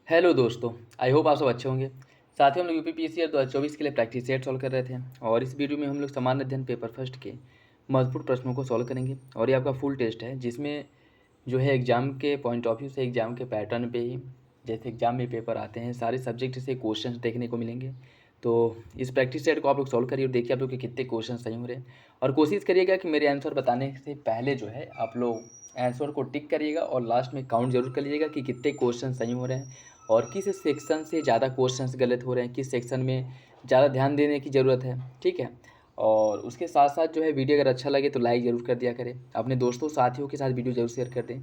Hello दोस्तों, I hope आप सब अच्छे होंगे। साथ ही हम लोग यूपीपीएससी 2024 के लिए प्रैक्टिस सेट सॉल्व कर रहे थे और इस वीडियो में हम लोग सामान्य अध्ययन पेपर फर्स्ट के महत्वपूर्ण प्रश्नों को सॉल्व करेंगे। और ये आपका फुल टेस्ट है जिसमें जो है एग्जाम के पॉइंट ऑफ व्यू से, एग्जाम के पैटर्न पे ही जैसे एग्जाम में पेपर आते हैं सारे सब्जेक्ट से क्वेश्चन देखने को मिलेंगे। तो इस प्रैक्टिस सेट को आप लोग सॉल्व करिए और देखिए आप लोग के कितने क्वेश्चन सही हो रहे हैं। और कोशिश करिएगा कि मेरे आंसर बताने से पहले जो है आप लोग आंसर को टिक करिएगा और लास्ट में काउंट जरूर कर लीजिएगा कि कितने क्वेश्चन सही हो रहे हैं और किस सेक्शन से ज़्यादा क्वेश्चंस गलत हो रहे हैं, किस सेक्शन में ज़्यादा ध्यान देने की ज़रूरत है। ठीक है। और उसके साथ साथ जो है वीडियो अगर अच्छा लगे तो लाइक ज़रूर कर दिया करें, अपने दोस्तों साथियों के साथ वीडियो ज़रूर शेयर कर दें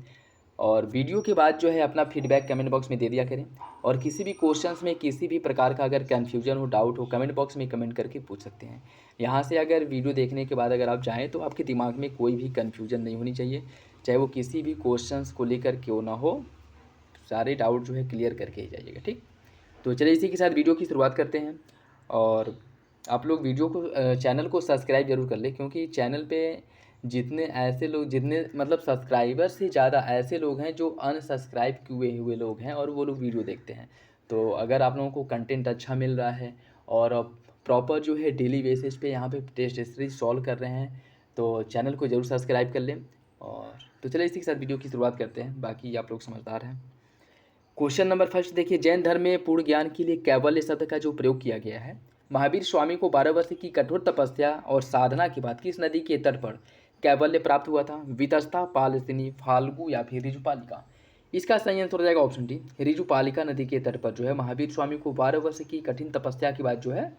और वीडियो के बाद जो है अपना फीडबैक कमेंट बॉक्स में दे दिया करें। और किसी भी क्वेश्चंस में किसी भी प्रकार का अगर कन्फ्यूजन हो, डाउट हो, कमेंट बॉक्स में कमेंट करके पूछ सकते हैं। यहाँ से अगर वीडियो देखने के बाद अगर आप जाएँ तो आपके दिमाग में कोई भी कन्फ्यूजन नहीं होनी चाहिए, चाहे वो किसी भी क्वेश्चंस को लेकर क्यों ना हो। सारे डाउट जो है क्लियर करके ही जाइएगा। ठीक। तो चलिए इसी के साथ वीडियो की शुरुआत करते हैं। और आप लोग वीडियो को चैनल को सब्सक्राइब जरूर कर लें, क्योंकि चैनल पे जितने ऐसे लोग, जितने मतलब सब्सक्राइबर से ज़्यादा ऐसे लोग हैं जो अनसब्सक्राइब किए हुए लोग हैं और वो लोग वीडियो देखते हैं। तो अगर आप लोगों को कंटेंट अच्छा मिल रहा है और प्रॉपर जो है डेली बेसिस पे यहाँ पे टेस्ट सीरीज सॉल्व कर रहे हैं तो चैनल को ज़रूर सब्सक्राइब कर लें। और तो चलिए इसी के साथ वीडियो की शुरुआत करते हैं, बाकी आप लोग समझदार हैं। क्वेश्चन नंबर फर्स्ट देखिए, जैन धर्म में पूर्ण ज्ञान के लिए कैवल्य शब्द का जो प्रयोग किया गया है, महावीर स्वामी को 12 वर्ष की कठोर तपस्या और साधना के बाद किस नदी के तट पर कैवल्य प्राप्त हुआ था? वितस्ता, पालसिनी, फाल्गु या फिर ऋजुपालिका? इसका सही आंसर हो जाएगा ऑप्शन डी, ऋजुपालिका नदी के तट पर जो है महावीर स्वामी को 12 वर्ष की कठिन तपस्या के बाद जो है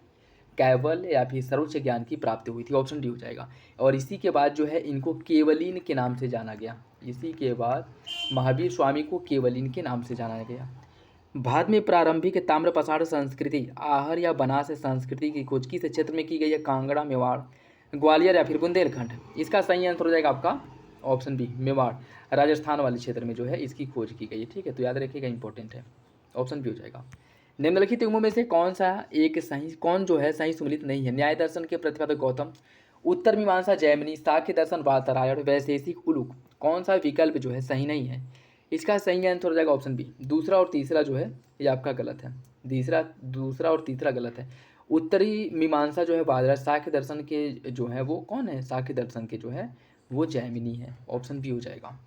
कैवल्य या फिर सर्वोच्च ज्ञान की प्राप्ति हुई थी। ऑप्शन डी हो जाएगा। और इसी के बाद जो है इनको केवलीन के नाम से जाना गया। इसी के बाद महावीर स्वामी को केवलीन के नाम से जाना गया। भारत में प्रारंभिक ताम्रपाषाण संस्कृति, आहर या बनास संस्कृति की खोज किस क्षेत्र में की गई है? कांगड़ा, मेवाड़, ग्वालियर या फिर बुंदेलखंड? इसका सही आंसर हो जाएगा आपका ऑप्शन बी, मेवाड़, राजस्थान वाले क्षेत्र में जो है इसकी खोज की गई है। ठीक है, तो याद रखिएगा, इंपॉर्टेंट है, ऑप्शन बी हो जाएगा। निम्नलिखित युगों में से कौन जो है सही सुमिलित नहीं है? न्याय दर्शन के प्रतिपादक गौतम, उत्तर मीमांसा जैमिनी, साख्य दर्शन वातरायण, वैशेषिक उलूक? कौन सा विकल्प जो है सही नहीं है? इसका सही आंसर हो जाएगा ऑप्शन बी। दूसरा और तीसरा जो है ये आपका गलत है। दूसरा और तीसरा गलत है। उत्तरी मीमांसा जो है वादरा, साख्य दर्शन के जो है वो कौन है? साख्य दर्शन के जो है वो जैमिनी है। ऑप्शन बी हो जाएगा।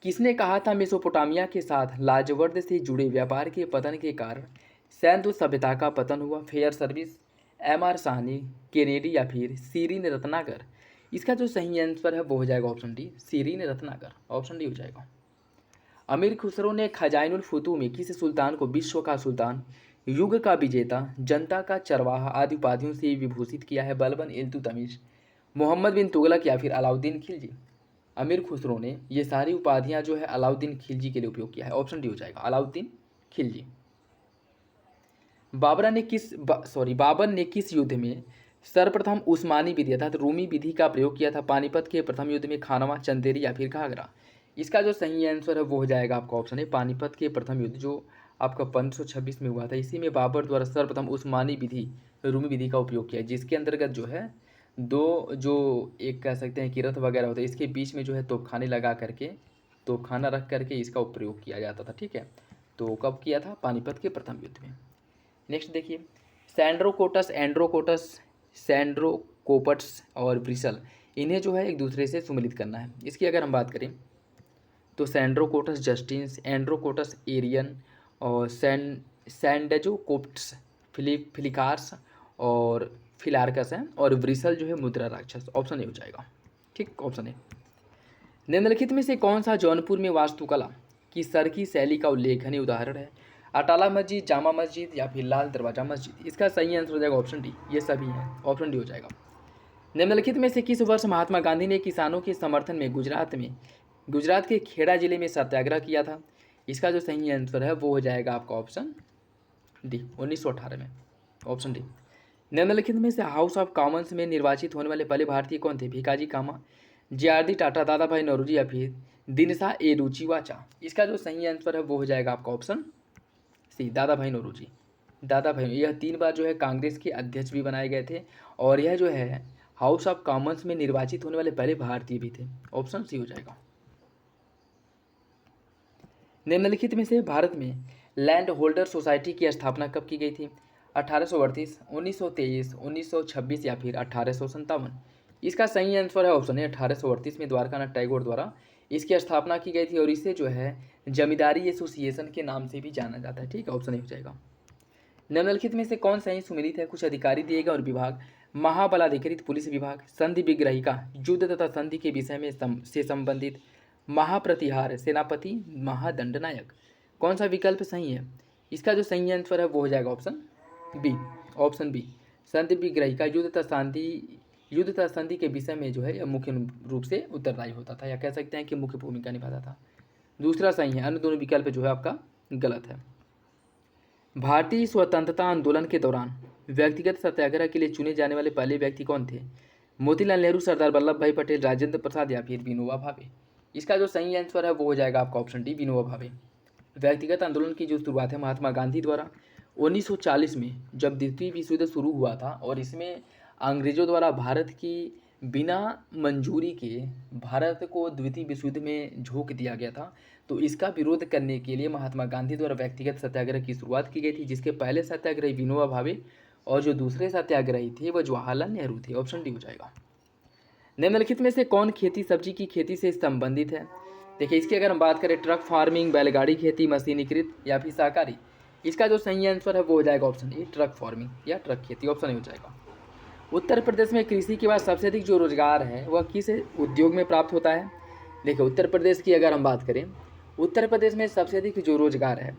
किसने कहा था मेसोपोटामिया के साथ लाजवर्द से जुड़े व्यापार के पतन के कारण सैंधु सभ्यता का पतन हुआ? Fair service, M R Sahni, Kennedy या फिर सीरीन रत्नाकर? इसका जो सही आंसर है वो हो जाएगा ऑप्शन डी, सीरीन रत्नाकर। ऑप्शन डी हो जाएगा। अमीर खुसरो ने खजाइनुल फुतू में किस सुल्तान को विश्व का सुल्तान, युग का विजेता, जनता का चरवाहा आदि उपाधियों से विभूषित किया है? बलबन, इल्तुतमिश, मोहम्मद बिन तुगलक या फिर अलाउद्दीन खिलजी? अमीर खुसरो ने ये सारी उपाधियां जो है अलाउद्दीन खिलजी के लिए उपयोग किया है। ऑप्शन डी हो जाएगा, अलाउद्दीन खिलजी। बाबर ने किस युद्ध में सर्वप्रथम उस्मानी विधि अर्थात रूमी विधि का प्रयोग किया था? पानीपत के प्रथम युद्ध में, खानवा, चंदेरी या फिर घाघरा? इसका जो सही आंसर है वो हो जाएगा आपका ऑप्शन है पानीपत के प्रथम युद्ध जो आपका 1526 में हुआ था। इसी में बाबर द्वारा सर्वप्रथम उस्मानी विधि, रूमी विधि का उपयोग किया, जिसके अंतर्गत जो है दो जो एक कह सकते हैं कि रथ वगैरह होता है, इसके बीच में जो है तोपखाने लगा करके, तोपखाना रख करके इसका प्रयोग किया जाता था। ठीक है, तो कब किया था? पानीपत के प्रथम युद्ध में। नेक्स्ट देखिए, सैंड्रोकोटस, एंड्रोकोटस, सैंड्रोकोपट्स और ब्रिसल, इन्हें जो है एक दूसरे से सुमिलित करना है। इसकी अगर हम बात करें तो सैंड्रोकोटस जस्टिन्स, एंड्रोकोटस एरियन और सैंडेजोकोप्ट्स फिलिकार्स और फिलार्कस हैं, और ब्रिसल जो है मुद्रा राक्षस। ऑप्शन ए हो जाएगा। ठीक, ऑप्शन ए। निम्नलिखित में से कौन सा जौनपुर में वास्तुकला की सरकी शैली का उल्लेखनीय उदाहरण है? अटाला मस्जिद, जामा मस्जिद या फिर लाल दरवाजा मस्जिद? इसका सही आंसर हो जाएगा ऑप्शन डी, ये सभी हैं। ऑप्शन डी हो जाएगा। निम्नलिखित में से किस वर्ष महात्मा गांधी ने किसानों के समर्थन में गुजरात के खेड़ा जिले में सत्याग्रह किया था? इसका जो सही आंसर है वो हो जाएगा आपका ऑप्शन डी, 1918 में। Option D. निम्नलिखित में से हाउस ऑफ कॉमन्स में निर्वाचित होने वाले पहले भारतीय कौन थे? भिकाजी कामा, जे.आर.डी. टाटा, दादा भाई नौरोजी या फिर दिनसा ए रुचिवाचा? इसका जो सही आंसर है वो हो जाएगा आपका ऑप्शन सी, दादा भाई नौरोजी। दादा भाई, यह 3 बार जो है कांग्रेस के अध्यक्ष भी बनाए गए थे और यह जो है हाउस ऑफ कॉमन्स में निर्वाचित होने वाले पहले भारतीय भी थे। ऑप्शन सी हो जाएगा। निम्नलिखित में से भारत में लैंड होल्डर सोसाइटी की स्थापना कब की गई थी? 1838, 1923, 1926 या फिर 1857? इसका सही आंसर है ऑप्शन है 1838 में द्वारकानाथ टैगोर द्वारा इसकी स्थापना की गई थी और इसे जो है जमींदारी एसोसिएशन के नाम से भी जाना जाता है। ठीक है, ऑप्शन ए हो जाएगा। निम्नलिखित में से कौन सही सुमेलित है? कुछ अधिकारी दिए गए और विभाग: महाबलाधिकृत पुलिस विभाग, संधि विग्रहिका युद्ध तथा संधि के विषय में से संबंधित, महाप्रतिहार सेनापति, महादंडनायक। कौन सा विकल्प सही है? इसका जो सही आंसर है वो हो जाएगा ऑप्शन बी। ऑप्शन बी, संधि विग्रहिका युद्ध तथा संधि के विषय में जो है यह मुख्य रूप से उत्तरदायी होता था, या कह सकते हैं कि मुख्य भूमिका निभाता था। दूसरा सही है, अन्य दोनों विकल्प जो है आपका गलत है। भारतीय स्वतंत्रता आंदोलन के दौरान व्यक्तिगत सत्याग्रह के लिए चुने जाने वाले पहले व्यक्ति कौन थे? मोतीलाल नेहरू, सरदार वल्लभ भाई पटेल, राजेंद्र प्रसाद या फिर विनोबा भावे? इसका जो सही आंसर है वो हो जाएगा आपका ऑप्शन डी, विनोबा भावे। व्यक्तिगत आंदोलन की जो शुरुआत है महात्मा गांधी द्वारा 1940 में जब द्वितीय विश्व युद्ध शुरू हुआ था और इसमें अंग्रेजों द्वारा भारत की बिना मंजूरी के भारत को द्वितीय विश्व युद्ध में झोंक दिया गया था, तो इसका विरोध करने के लिए महात्मा गांधी द्वारा व्यक्तिगत सत्याग्रह की शुरुआत की गई थी, जिसके पहले सत्याग्रही विनोबा भावे और जो दूसरे सत्याग्रही थे वह जवाहरलाल नेहरू थे। ऑप्शन डी हो जाएगा। निम्नलिखित में से कौन खेती सब्जी की खेती से संबंधित है? देखिए, इसकी अगर हम बात करें ट्रक फार्मिंग, बैलगाड़ी खेती, मशीनीकृत या फिर सहकारी, इसका जो सही आंसर है वो हो जाएगा ऑप्शन ए, ट्रक फार्मिंग या ट्रक खेती। ऑप्शन ए हो जाएगा। उत्तर प्रदेश में कृषि के बाद सबसे अधिक जो रोजगार है वह किस उद्योग में प्राप्त होता है? देखिए, उत्तर प्रदेश की अगर हम बात करें, उत्तर प्रदेश में सबसे अधिक जो रोजगार है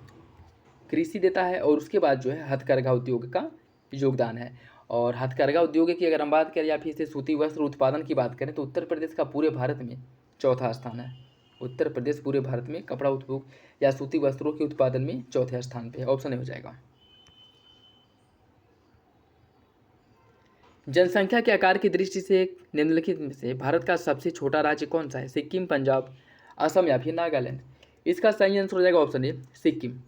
कृषि देता है और उसके बाद जो है हथकरघा उद्योग का योगदान है। और हथकरघा उद्योग की अगर हम बात करें या फिर से सूती वस्त्र उत्पादन की बात करें तो उत्तर प्रदेश का पूरे भारत में चौथा स्थान है। उत्तर प्रदेश पूरे भारत में कपड़ा उद्योग या सूती वस्त्रों के उत्पादन में चौथे स्थान पे है। ऑप्शन ए हो जाएगा। जनसंख्या के आकार की दृष्टि से निम्नलिखित में से भारत का सबसे छोटा राज्य कौन सा है? सिक्किम, पंजाब, असम या फिर नागालैंड? इसका सही आंसर हो जाएगा ऑप्शन ए, सिक्किम।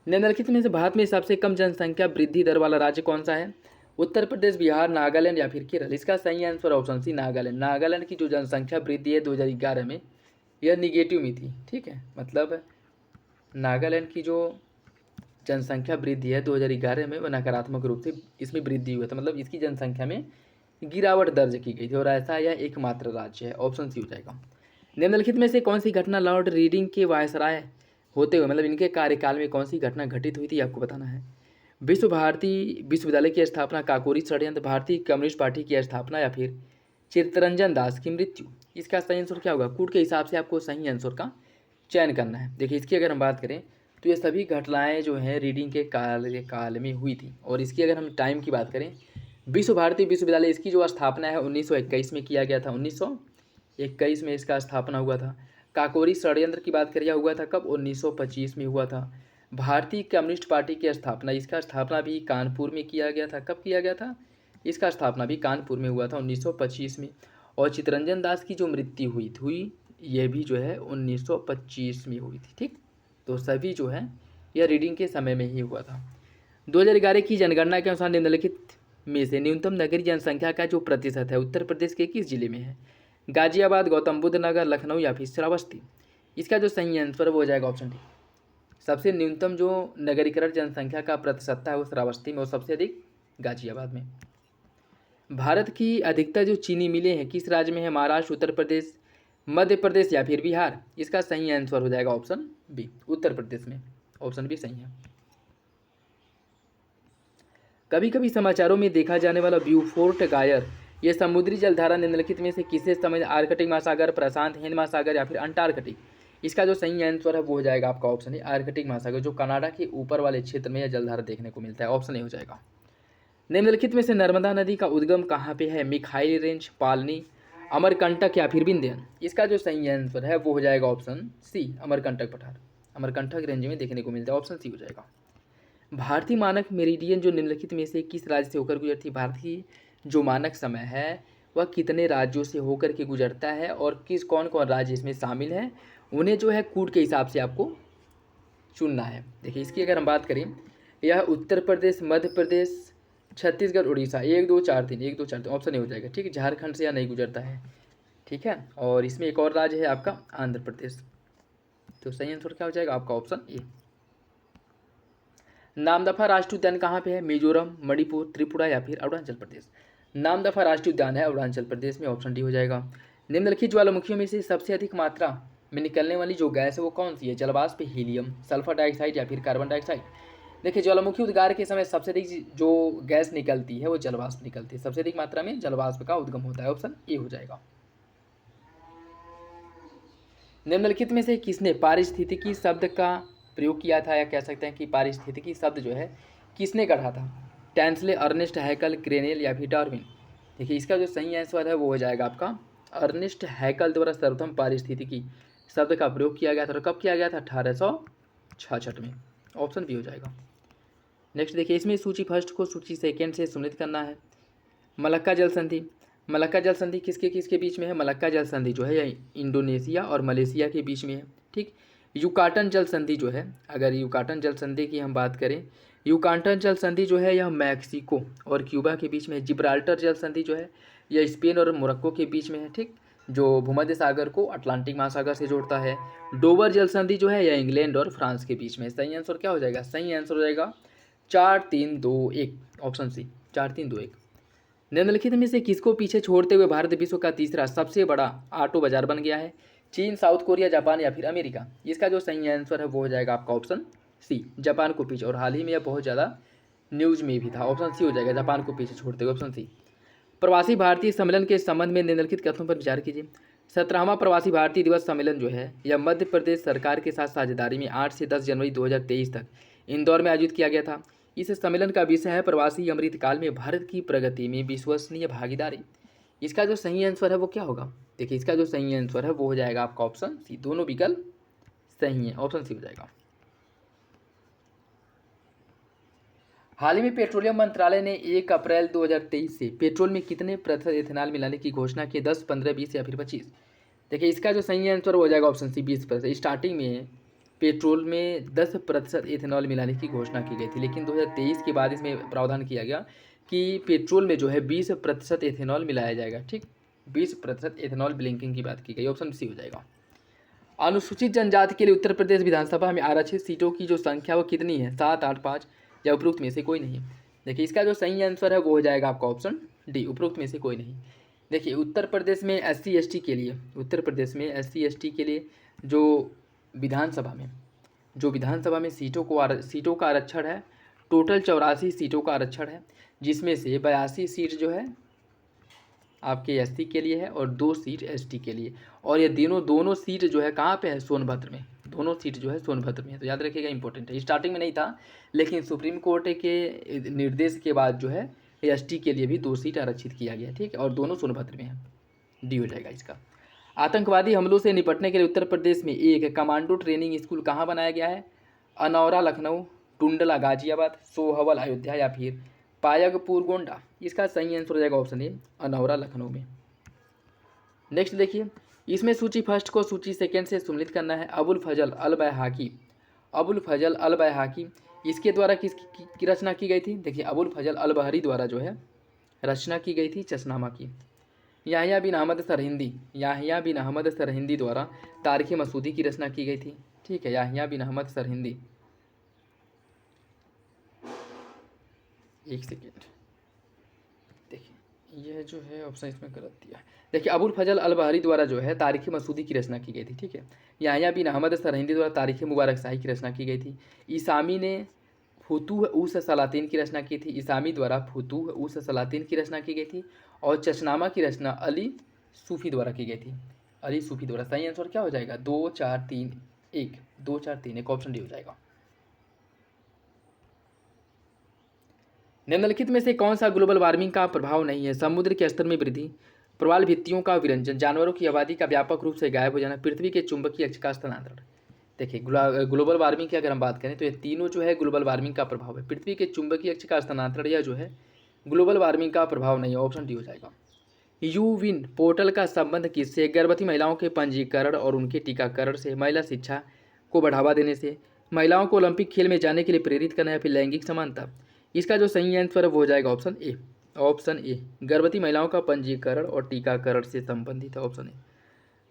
निम्नलिखित में से भारत में सबसे कम जनसंख्या वृद्धि दर वाला राज्य कौन सा है? उत्तर प्रदेश, बिहार, नागालैंड या फिर केरल? इसका सही answer option C, Nagaland. Nagaland की जो जनसंख्या वृद्धि है 2011 में यह निगेटिव में थी। ठीक है, मतलब नागालैंड की जो जनसंख्या वृद्धि है 2011 में वह नकारात्मक रूप से इसमें वृद्धि हुआ था, मतलब इसकी जनसंख्या में गिरावट दर्ज की गई थी और ऐसा यह एकमात्र राज्य है। ऑप्शन सी हो जाएगा। निम्नलिखित में से कौन सी घटना लॉर्ड रीडिंग के वायसराय होते हुए, मतलब इनके कार्यकाल में कौन सी घटना घटित हुई थी आपको बताना है? विश्व भारती विश्वविद्यालय की स्थापना, काकोरी षड्यंत्र, भारतीय कम्युनिस्ट पार्टी की स्थापना या फिर चित्तरंजन दास की मृत्यु? इसका सही आंसर क्या होगा? कूट के हिसाब से आपको सही आंसर का चयन करना है। देखिए, इसकी अगर हम बात करें तो ये सभी घटनाएं जो हैं रीडिंग के काल में हुई थी। और इसकी अगर हम टाइम की बात करें, विश्व भारती विश्वविद्यालय इसकी जो स्थापना है 1921 में किया गया था। 1921 में इसका स्थापना हुआ था। काकोरी षड्यंत्र की बात करिए हुआ था कब? 1925 में हुआ था। भारतीय कम्युनिस्ट पार्टी की स्थापना, इसका स्थापना भी कानपुर में किया गया था। कब किया गया था? इसका स्थापना भी कानपुर में हुआ था 1925 में। और चित्तरंजन दास की जो मृत्यु हुई ये भी जो है 1925 में हुई थी। ठीक, तो सभी जो है यह रीडिंग के समय में ही हुआ था। 2011 की जनगणना के अनुसार निम्नलिखित में से न्यूनतम नगरीय जनसंख्या का जो प्रतिशत है उत्तर प्रदेश के किस जिले में है? गाजियाबाद, गौतम बुद्ध नगर, लखनऊ या फिर श्रावस्ती? इसका जो सही आंसर वो हो जाएगा ऑप्शन डी। सबसे न्यूनतम जो नगरीकरण जनसंख्या का प्रतिशत है वो श्रावस्ती में और सबसे अधिक गाजियाबाद में। भारत की अधिकतर जो चीनी मिलें हैं किस राज्य में है? महाराष्ट्र, उत्तर प्रदेश, मध्य प्रदेश या फिर बिहार? इसका सही आंसर हो जाएगा ऑप्शन बी, उत्तर प्रदेश में। ऑप्शन बी सही है। कभी कभी समाचारों में देखा जाने वाला ब्यूफोर्ट गायर यह समुद्री जलधारा निम्नलिखित में से किसे समय? आर्कटिक महासागर, प्रशांत हिंद महासागर या फिर अंटार्कटिक? इसका जो सही आंसर है वो हो जाएगा आपका ऑप्शन है आर्कटिक महासागर, जो कनाडा के ऊपर वाले क्षेत्र में यह जलधारा देखने को मिलता है। ऑप्शन ए हो जाएगा। निम्नलिखित में से नर्मदा नदी का उद्गम कहाँ पे है? मिखाइल रेंज, पालनी, अमरकंटक या फिर विंध्यन? इसका जो सही आंसर है वो हो जाएगा ऑप्शन सी, अमरकंटक पठार। अमरकंटक रेंज में देखने को मिलता है। ऑप्शन सी हो जाएगा। भारतीय मानक मेरिडियन जो निम्नलिखित में से किस राज्य से होकर गुजरती? भारतीय जो मानक समय है वह कितने राज्यों से होकर के गुजरता है और कौन कौन राज्य इसमें शामिल हैं, उन्हें जो है कूट के हिसाब से आपको चुनना है। देखिए, इसकी अगर हम बात करें, यह उत्तर प्रदेश, मध्य प्रदेश, छत्तीसगढ़, उड़ीसा, 1 2 4 3, 1 2 4 3 ऑप्शन नहीं हो जाएगा। ठीक है, झारखंड से यह नहीं गुजरता है। ठीक है, और इसमें एक और राज्य है आपका आंध्र प्रदेश। तो सही आंसर क्या हो जाएगा आपका ऑप्शन ए। नामदफा राष्ट्रीय उद्यान कहाँ पे है? मिजोरम, मणिपुर, त्रिपुरा या फिर अरुणाचल प्रदेश। नामदफा राष्ट्रीय उद्यान है अरुणाचल प्रदेश में, ऑप्शन डी हो जाएगा। निम्नलिखित ज्वालामुखियों में से सबसे अधिक मात्रा में निकलने वाली जो गैस है वो कौन सी है? जलवाष्प, हीलियम, सल्फर डाइऑक्साइड या फिर कार्बन डाइऑक्साइड। देखिए ज्वालामुखी उद्गार के समय सबसे अधिक जो गैस निकलती है वो जलवाष्प निकलती है, सबसे अधिक मात्रा में जलवाष्प का उद्गम होता है, ऑप्शन ए हो जाएगा। निम्नलिखित में से किसने पारिस्थितिकी शब्द का प्रयोग किया था, या कह सकते हैं कि पारिस्थितिकी शब्द जो है किसने गढ़ा था? टेंसले, अर्नेस्ट हैकल, क्रेनेल या फिर डार्विन। देखिए इसका जो सही आंसर है वो हो जाएगा आपका अर्नेस्ट हैकल द्वारा सर्वप्रथम पारिस्थितिकी शब्द का प्रयोग किया गया था। और कब किया गया था? 1866 में, ऑप्शन बी हो जाएगा। नेक्स्ट देखिए, इसमें सूची फर्स्ट को सूची सेकेंड से सम्मिलित करना है। मलक्का जल संधि, मलक्का जल संधि किसके किसके बीच में है? मलक्का जल संधि जो है इंडोनेशिया और मलेशिया के बीच में है, ठीक। युकाटन जल संधि जो है, अगर युकाटन जल संधि की हम बात करें, युकाटन जल संधि जो है यह मैक्सिको और क्यूबा के बीच में है। जिब्राल्टर जल संधि जो है यह स्पेन और मोरक्को के बीच में है, ठीक, जो भूमध्य सागर को अटलांटिक महासागर से जोड़ता है। डोवर जल संधि जो है यह इंग्लैंड और फ्रांस के बीच में है। सही आंसर क्या हो जाएगा? सही आंसर हो जाएगा 4-3-2-1, ऑप्शन सी, 4-3-2-1। निम्नलिखित में से किसको पीछे छोड़ते हुए भारत विश्व का तीसरा सबसे बड़ा ऑटो बाजार बन गया है? चीन, साउथ कोरिया, जापान या फिर अमेरिका। इसका जो सही आंसर है वो हो जाएगा आपका ऑप्शन सी, जापान को पीछे। और हाल ही में यह बहुत ज़्यादा न्यूज में भी था, ऑप्शन सी हो जाएगा, जापान को पीछे छोड़ते हुए, ऑप्शन सी। प्रवासी भारतीय सम्मेलन के संबंध में निम्नलिखित कथनों पर विचार कीजिए। 17वां प्रवासी भारतीय दिवस सम्मेलन जो है यह मध्य प्रदेश सरकार के साथ साझेदारी में 8 से 10 जनवरी 2023 तक इंदौर में आयोजित किया गया था। इस सम्मेलन का विषय है प्रवासी अमृतकाल में भारत की प्रगति में विश्वसनीय भागीदारी। इसका जो सही आंसर है वो क्या होगा? देखिए इसका जो सही आंसर है वो हो जाएगा आपका ऑप्शन सी, दोनों विकल्प सही है, ऑप्शन सी हो जाएगा। हाल ही में पेट्रोलियम मंत्रालय ने 1 अप्रैल 2023 से पेट्रोल में कितने प्रतिशत इथेनॉल मिलाने की घोषणा की? 10, 15, 20 या फिर 25। देखिए इसका जो सही आंसर हो जाएगा ऑप्शन सी, 20%। स्टार्टिंग में पेट्रोल में 10% इथेनॉल मिलाने की घोषणा की गई थी, लेकिन 2023 के बाद इसमें प्रावधान किया गया कि पेट्रोल में जो है 20% इथेनॉल मिलाया जाएगा, ठीक, 20% इथेनॉल ब्लिंकिंग की बात की गई, ऑप्शन सी हो जाएगा। अनुसूचित जनजाति के लिए उत्तर प्रदेश विधानसभा में आरक्षित सीटों की जो संख्या वो कितनी है? 7, 8, 5 या उपरोक्त में से कोई नहीं। देखिए इसका जो सही आंसर है वो हो जाएगा आपका ऑप्शन डी, उपरोक्त में से कोई नहीं। देखिए उत्तर प्रदेश में SC ST के लिए, उत्तर प्रदेश में SC ST के लिए जो विधानसभा में सीटों का आरक्षण है, टोटल 84 सीटों का आरक्षण है, जिसमें से 82 सीट जो है आपके SC के लिए है और 2 सीट ST के लिए। और ये दोनों सीट जो है कहाँ पे है? सोनभद्र में, दोनों सीट जो है सोनभद्र में है, तो याद रखिएगा, इंपॉर्टेंट है। स्टार्टिंग में नहीं था, लेकिन सुप्रीम कोर्ट के निर्देश के बाद जो है ST के लिए भी 2 सीट आरक्षित किया गया, ठीक है, और दोनों सोनभद्र में है, डी हो जाएगा इसका। आतंकवादी हमलों से निपटने के लिए उत्तर प्रदेश में एक कमांडो ट्रेनिंग स्कूल कहाँ बनाया गया है? अनौरा लखनऊ, टुंडला गाजियाबाद, सोहवल अयोध्या या फिर पायगपुर गोंडा। इसका सही आंसर हो जाएगा ऑप्शन ए, अनौरा लखनऊ में। नेक्स्ट देखिए, इसमें सूची फर्स्ट को सूची सेकेंड से सम्मिलित करना है। अबुल फजल अल बैहाकी इसके द्वारा किसकी रचना की गई थी? देखिए अबुल फजल अल बहरी द्वारा जो है रचना की गई थी चशनामा की। याहिया बिन अहमद सरहिंदी द्वारा तारीख मसूदी की रचना की गई थी, ठीक है, याहिया बिन अहमद सरहिंदी। एक सेकेंड, देखिए यह जो है ऑप्शन इसमें गलत दिया है। देखिए अबुल फजल अल बहरी द्वारा जो है तारीख मसूदी की रचना की गई थी, ठीक है। याहिया बिन अहमद सरहिंदी द्वारा तारीख मुबारक शाही की रचना की गई थी। ईसामी ने फुतूह उस सलातीन की रचना की थी, ईसामी द्वारा फुतूह उस सलातीन की रचना की गई थी। और चशनामा की रचना अली सूफी द्वारा की गई थी, अली सूफी द्वारा। सही आंसर क्या हो जाएगा? 2, 4, 3, 1, 2, 4, 3, 1, ऑप्शन डी हो जाएगा। निम्नलिखित में से कौन सा ग्लोबल वार्मिंग का प्रभाव नहीं है? समुद्र के स्तर में वृद्धि, प्रवाल भित्तियों का विरंजन, जानवरों की आबादी का व्यापक रूप से गायब हो जाना, पृथ्वी के चुंबकीय अक्ष का स्थानांतरण। देखिए ग्लोबल वार्मिंग की अगर हम बात करें तो ये तीनों जो है ग्लोबल वार्मिंग का प्रभाव है। पृथ्वी के चुंबकीय अक्ष का स्थानांतरण यह जो है ग्लोबल वार्मिंग का प्रभाव नहीं है, ऑप्शन डी हो जाएगा। यूविन पोर्टल का संबंध किससे? गर्भवती महिलाओं के पंजीकरण और उनके टीकाकरण से, महिला शिक्षा को बढ़ावा देने से, महिलाओं को ओलंपिक खेल में जाने के लिए प्रेरित करना या फिर लैंगिक समानता। इसका जो सही आंसर है वो हो जाएगा ऑप्शन ए, गर्भवती महिलाओं का पंजीकरण और टीकाकरण से संबंधित है, ऑप्शन ए।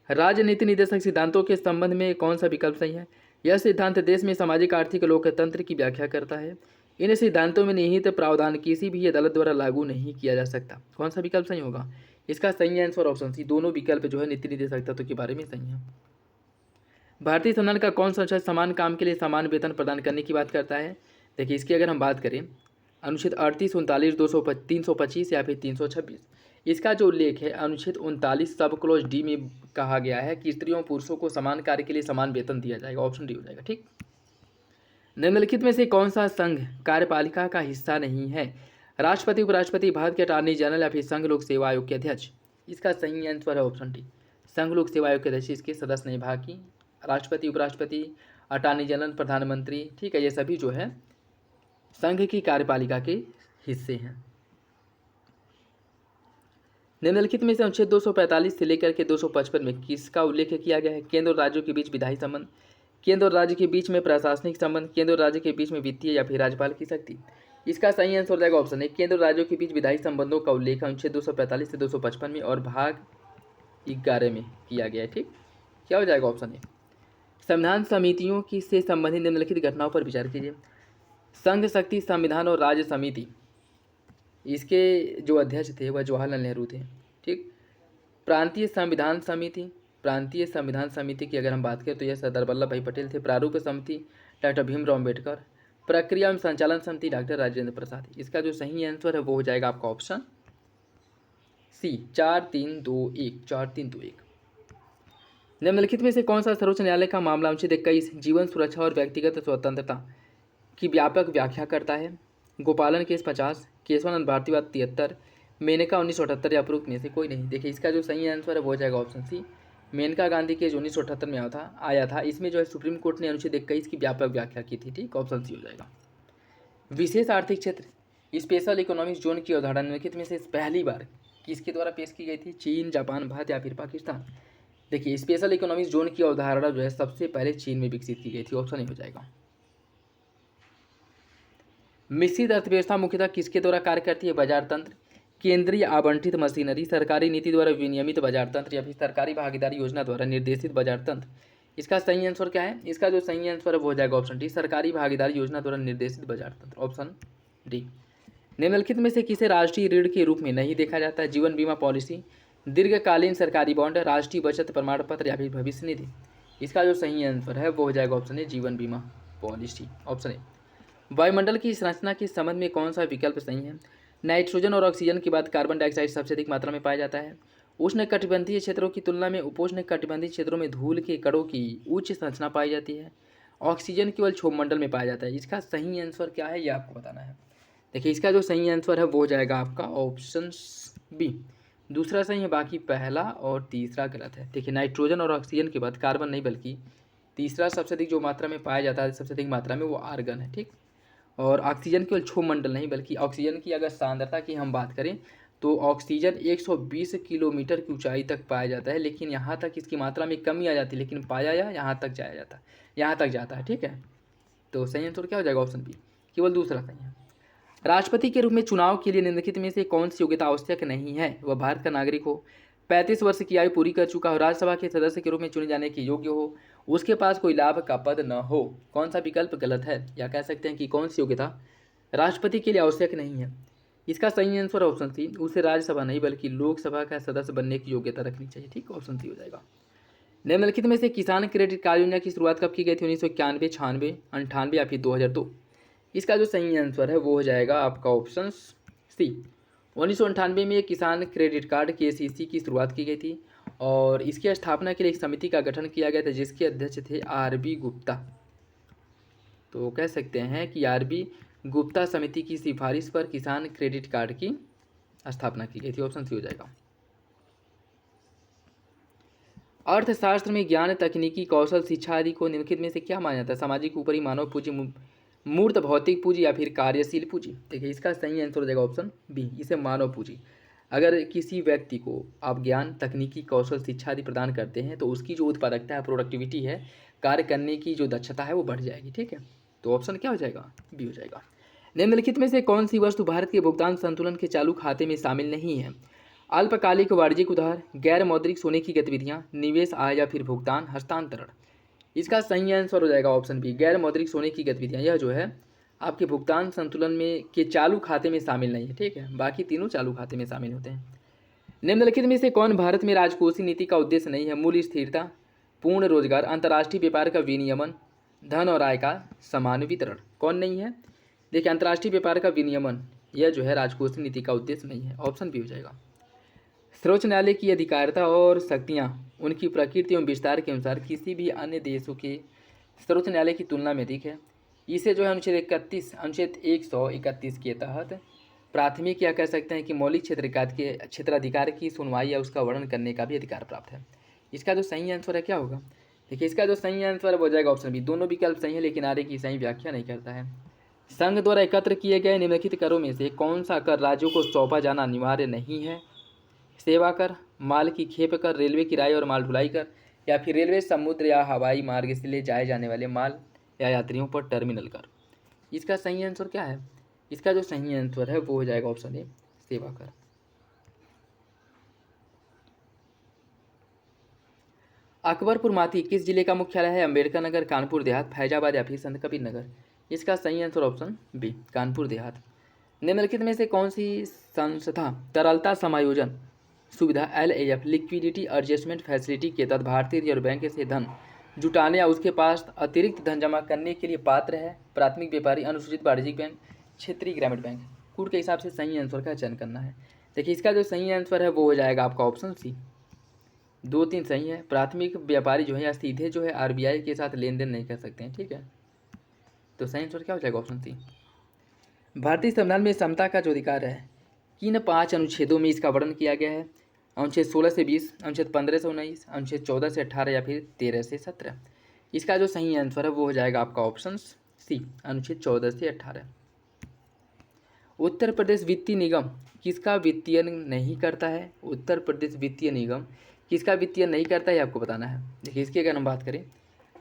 राजनीति निर्देशक सिद्धांतों के संबंध में कौन सा विकल्प सही है? यह सिद्धांत देश में सामाजिक आर्थिक लोकतंत्र की व्याख्या करता है। इन सिद्धांतों में निहित प्रावधान किसी भी अदालत द्वारा लागू नहीं किया जा सकता। कौन सा विकल्प सही होगा? इसका सही आंसर ऑप्शन सी, दोनों विकल्प जो है नीति निर्देशक तत्व के बारे में सही है। भारतीय संविधान का कौन सा अनुच्छेद समान काम के लिए समान वेतन प्रदान करने की बात करता है? देखिए, इसकी अगर हम बात करें अनुच्छेद 38, 39, 325 या फिर 326, इसका जो उल्लेख है अनुच्छेद 39 सब क्लॉज डी में कहा गया है कि स्त्रियों पुरुषों को समान कार्य के लिए समान वेतन दिया जाएगा। ऑप्शन डी हो जाएगा। ठीक। निम्नलिखित में से कौन सा संघ कार्यपालिका का हिस्सा नहीं है? राष्ट्रपति, उपराष्ट्रपति, भारत के अटॉर्नी जनरल या फिर संघ लोक सेवा आयोग के अध्यक्ष? इसका सही आंसर है ऑप्शन डी, संघ लोक सेवा आयोग के अध्यक्ष इसके सदस्य नहीं बाकी राष्ट्रपति, उपराष्ट्रपति, अटॉर्नी जनरल, प्रधानमंत्री, ठीक है, ये सभी जो है संघ की कार्यपालिका के हिस्से हैं। निम्नलिखित में से अनुच्छेद 245 से लेकर के 255 में किसका उल्लेख किया गया है? केंद्र और राज्यों के बीच विधायी संबंध, केंद्र और राज्य के बीच में प्रशासनिक संबंध, केंद्र और राज्य के बीच में वित्तीय या फिर राज्यपाल की शक्ति? इसका सही आंसर हो जाएगा ऑप्शन ए, केंद्र और राज्यों के बीच विधायी संबंधों का उल्लेख अनुच्छेद 245 से 255 में और भाग 11 में किया गया है। ठीक, क्या हो जाएगा ऑप्शन ए। संविधान समितियों की से संबंधित निम्नलिखित घटनाओं पर विचार कीजिए। संघ शक्ति संविधान और राज्य समिति, इसके जो अध्यक्ष थे वह जवाहरलाल नेहरू थे। ठीक। प्रांतीय संविधान समिति, प्रांतीय संविधान समिति की अगर हम बात करें तो यह सरदार वल्लभ भाई पटेल थे। प्रारूप समिति डॉक्टर भीमराव अम्बेडकर। प्रक्रिया एवं संचालन समिति डॉक्टर राजेंद्र प्रसाद। इसका जो सही आंसर है वो हो जाएगा आपका ऑप्शन सी, 4-3-2-1, 4-3-2-1। निम्नलिखित में से कौन सा सर्वोच्च न्यायालय का मामला अनुच्छेद 21 जीवन सुरक्षा और व्यक्तिगत स्वतंत्रता की व्यापक व्याख्या करता है? गोपालन केस 50, केशवानंद भारतीवाद 73, मेनका 1978 या उपरोक्त में से कोई नहीं? देखिए, इसका जो सही आंसर है वो हो जाएगा option C, Maneka Gandhi case 1978 में आया था। इसमें जो है सुप्रीम कोर्ट ने अनुच्छेद 21 की व्यापक व्याख्या की थी। ठीक, ऑप्शन सी हो जाएगा। विशेष आर्थिक क्षेत्र स्पेशल इकोनॉमिक जोन की अवधारणा निम्नलिखित में से पहली बार किसके द्वारा पेश की गई थी? चीन, जापान, भारत या फिर पाकिस्तान? देखिए, स्पेशल इकोनॉमिक जोन की अवधारणा जो है सबसे पहले चीन में विकसित की गई थी। ऑप्शन ए हो जाएगा। मिश्रित अर्थव्यवस्था मुख्यतः किसके द्वारा कार्य करती है? बाजार तंत्र, केंद्रीय आवंटित मशीनरी, सरकारी नीति द्वारा विनियमित बाजार तंत्र या फिर सरकारी भागीदारी योजना द्वारा निर्देशित बाजार तंत्र? इसका सही आंसर क्या है? इसका जो सही आंसर है वो हो जाएगा ऑप्शन डी, सरकारी भागीदारी योजना द्वारा निर्देशित बाजार तंत्र। Option D. निम्नलिखित में से किसे राष्ट्रीय ऋण के रूप में नहीं देखा जाता है? जीवन बीमा पॉलिसी, दीर्घकालीन सरकारी बॉन्ड, राष्ट्रीय बचत प्रमाण पत्र या फिर भविष्य निधि? इसका जो सही आंसर है वो हो जाएगा ऑप्शन ए, जीवन बीमा पॉलिसी। Option A. वायुमंडल की संरचना के संबंध में कौन सा विकल्प सही है? नाइट्रोजन और ऑक्सीजन के बाद कार्बन डाइऑक्साइड सबसे अधिक मात्रा में पाया जाता है। उष्ण कटिबंधीय क्षेत्रों की तुलना में उपोष्ण कटिबंधीय क्षेत्रों में धूल के कणों की उच्च संरचना पाई जाती है। ऑक्सीजन केवल क्षोभमंडल में पाया जाता है। इसका सही आंसर क्या है ये आपको बताना है। देखिए, इसका जो सही आंसर है वो हो जाएगा आपका ऑप्शन बी, दूसरा सही है, बाकी पहला और तीसरा गलत है। देखिए, नाइट्रोजन और ऑक्सीजन के बाद कार्बन नहीं बल्कि तीसरा सबसे अधिक जो मात्रा में पाया जाता है, सबसे अधिक मात्रा में वो आर्गन है। ठीक। और ऑक्सीजन केवल क्षोभमंडल नहीं बल्कि ऑक्सीजन की अगर सांद्रता की हम बात करें तो ऑक्सीजन 120 किलोमीटर की ऊंचाई तक पाया जाता है, लेकिन यहाँ तक इसकी मात्रा में कमी आ जाती है, लेकिन पाया या यहाँ तक जाया जाता है, यहाँ तक जाता है। ठीक है, तो सही आंसर क्या हो जाएगा? ऑप्शन बी, केवल दूसरा सही है। राष्ट्रपति के रूप में चुनाव के लिए निम्नलिखित में से कौन सी योग्यता आवश्यक नहीं है? वह भारत का नागरिक हो, 35 वर्ष की आयु पूरी कर चुका हो, राज्यसभा के सदस्य के रूप में चुने जाने के योग्य हो, उसके पास कोई लाभ का पद न हो? कौन सा विकल्प गलत है, या कह सकते हैं कि कौन सी योग्यता राष्ट्रपति के लिए आवश्यक नहीं है? इसका सही आंसर ऑप्शन सी, उसे राज्यसभा नहीं बल्कि लोकसभा का सदस्य बनने की योग्यता रखनी चाहिए। ठीक, ऑप्शन सी हो जाएगा। निम्नलिखित में से किसान क्रेडिट कार्ड योजना की शुरुआत कब की गई थी? 1991, 96, 98 या फिर 2002? इसका जो सही आंसर है वो हो जाएगा आपका ऑप्शन सी, 1998 में किसान क्रेडिट कार्ड KCC की शुरुआत की गई थी और इसकी स्थापना के लिए एक समिति का गठन किया गया था जिसके अध्यक्ष थे RB गुप्ता। तो कह सकते हैं कि RB गुप्ता समिति की सिफारिश पर किसान क्रेडिट कार्ड की स्थापना की गई थी। ऑप्शन सी हो जाएगा। अर्थशास्त्र में ज्ञान, तकनीकी, कौशल, शिक्षा आदि को निम्नलिखित में से क्या माना जाता है? सामाजिक, ऊपरी, मानव पूंजी, मूर्त भौतिक पूंजी या फिर कार्यशील पूंजी? देखिए, इसका सही आंसर हो जाएगा ऑप्शन बी, इसे मानव पूंजी। अगर किसी व्यक्ति को आप ज्ञान, तकनीकी, कौशल, शिक्षा आदि प्रदान करते हैं तो उसकी जो उत्पादकता है, प्रोडक्टिविटी है, कार्य करने की जो दक्षता है वो बढ़ जाएगी। ठीक है, तो ऑप्शन क्या हो जाएगा? बी हो जाएगा। निम्नलिखित में से कौन सी वस्तु भारत के भुगतान संतुलन के चालू खाते में शामिल नहीं है? अल्पकालिक वाणिज्यिक उधार, गैर मौद्रिक सोने की गतिविधियाँ, निवेश आय या फिर भुगतान हस्तांतरण। इसका सही आंसर हो जाएगा ऑप्शन बी, गैर मौद्रिक सोने की गतिविधियाँ। यह जो है आपके भुगतान संतुलन में के चालू खाते में शामिल नहीं है, ठीक है, बाकी तीनों चालू खाते में शामिल होते हैं। निम्नलिखित में से कौन भारत में राजकोषीय नीति का उद्देश्य नहीं है? मूल्य स्थिरता, पूर्ण रोजगार, अंतर्राष्ट्रीय व्यापार का विनियमन, धन और आय का समान वितरण। कौन नहीं है? देखिए, अंतर्राष्ट्रीय व्यापार का विनियमन यह जो है राजकोषीय नीति का उद्देश्य नहीं है, ऑप्शन बी हो जाएगा। सर्वोच्च न्यायालय की अधिकारिता और शक्तियाँ उनकी प्रकृति एवं विस्तार के अनुसार किसी भी अन्य देशों के सर्वोच्च न्यायालय की तुलना में अधिक है। इसे जो है अनुच्छेद 131 के तहत प्राथमिक या कह सकते हैं कि मौलिक क्षेत्राधिकार की सुनवाई या उसका वर्णन करने का भी अधिकार प्राप्त है। इसका जो सही आंसर है क्या होगा? देखिए, इसका जो सही आंसर हो जाएगा ऑप्शन बी। दोनों विकल्प सही है लेकिन आगे की सही व्याख्या नहीं करता है। संघ द्वारा एकत्र किए गए निम्नलिखित करों में से कौन सा कर राज्यों को सौंपा जाना अनिवार्य नहीं है? सेवा कर, माल की खेप कर, रेलवे किराए और माल ढुलाई कर, या फिर रेलवे, समुद्र या हवाई मार्ग से ले जाए जाने वाले माल या यात्रियों पर टर्मिनल कर। इसका सही आंसर क्या है? इसका जो सही आंसर है वो हो जाएगा ऑप्शन ए, सेवा कर। अकबरपुर माथी किस जिले का मुख्यालय है? अंबेडकर नगर, कानपुर देहात, फैजाबाद या फिर संत कबीर नगर। इसका सही answer option B, Kanpur Dehat. निम्नलिखित में से कौन सी संस्था तरलता समायोजन सुविधा LAF लिक्विडिटी एडजस्टमेंट फैसिलिटी के तहत भारतीय रिजर्व बैंक से धन जुटाने या उसके पास अतिरिक्त धन जमा करने के लिए पात्र है? प्राथमिक व्यापारी, अनुसूचित वाणिज्यिक बैंक, क्षेत्रीय ग्रामीण बैंक। कोड के हिसाब से सही आंसर का चयन करना है। देखिए, इसका जो सही आंसर है वो हो जाएगा आपका ऑप्शन सी। 2-3 सही है। प्राथमिक व्यापारी जो है या सीधे जो है RBI के साथ लेन देन नहीं कर सकते हैं, ठीक है, तो सही आंसर क्या हो जाएगा? Option C. भारतीय संविधान में समता का जो अधिकार है किन 5 अनुच्छेदों में इसका वर्णन किया गया है? अनुच्छेद 16 से 20, अनुच्छेद 15 से 19, अनुच्छेद 14 से 18 या फिर 13 से 17। इसका जो सही आंसर है वो हो जाएगा आपका ऑप्शन सी, अनुच्छेद 14 से 18। उत्तर प्रदेश वित्तीय निगम किसका वित्तीयन नहीं करता है? उत्तर प्रदेश वित्तीय निगम किसका वित्तीयन नहीं करता है आपको बताना है। देखिए, इसकी अगर हम बात करें,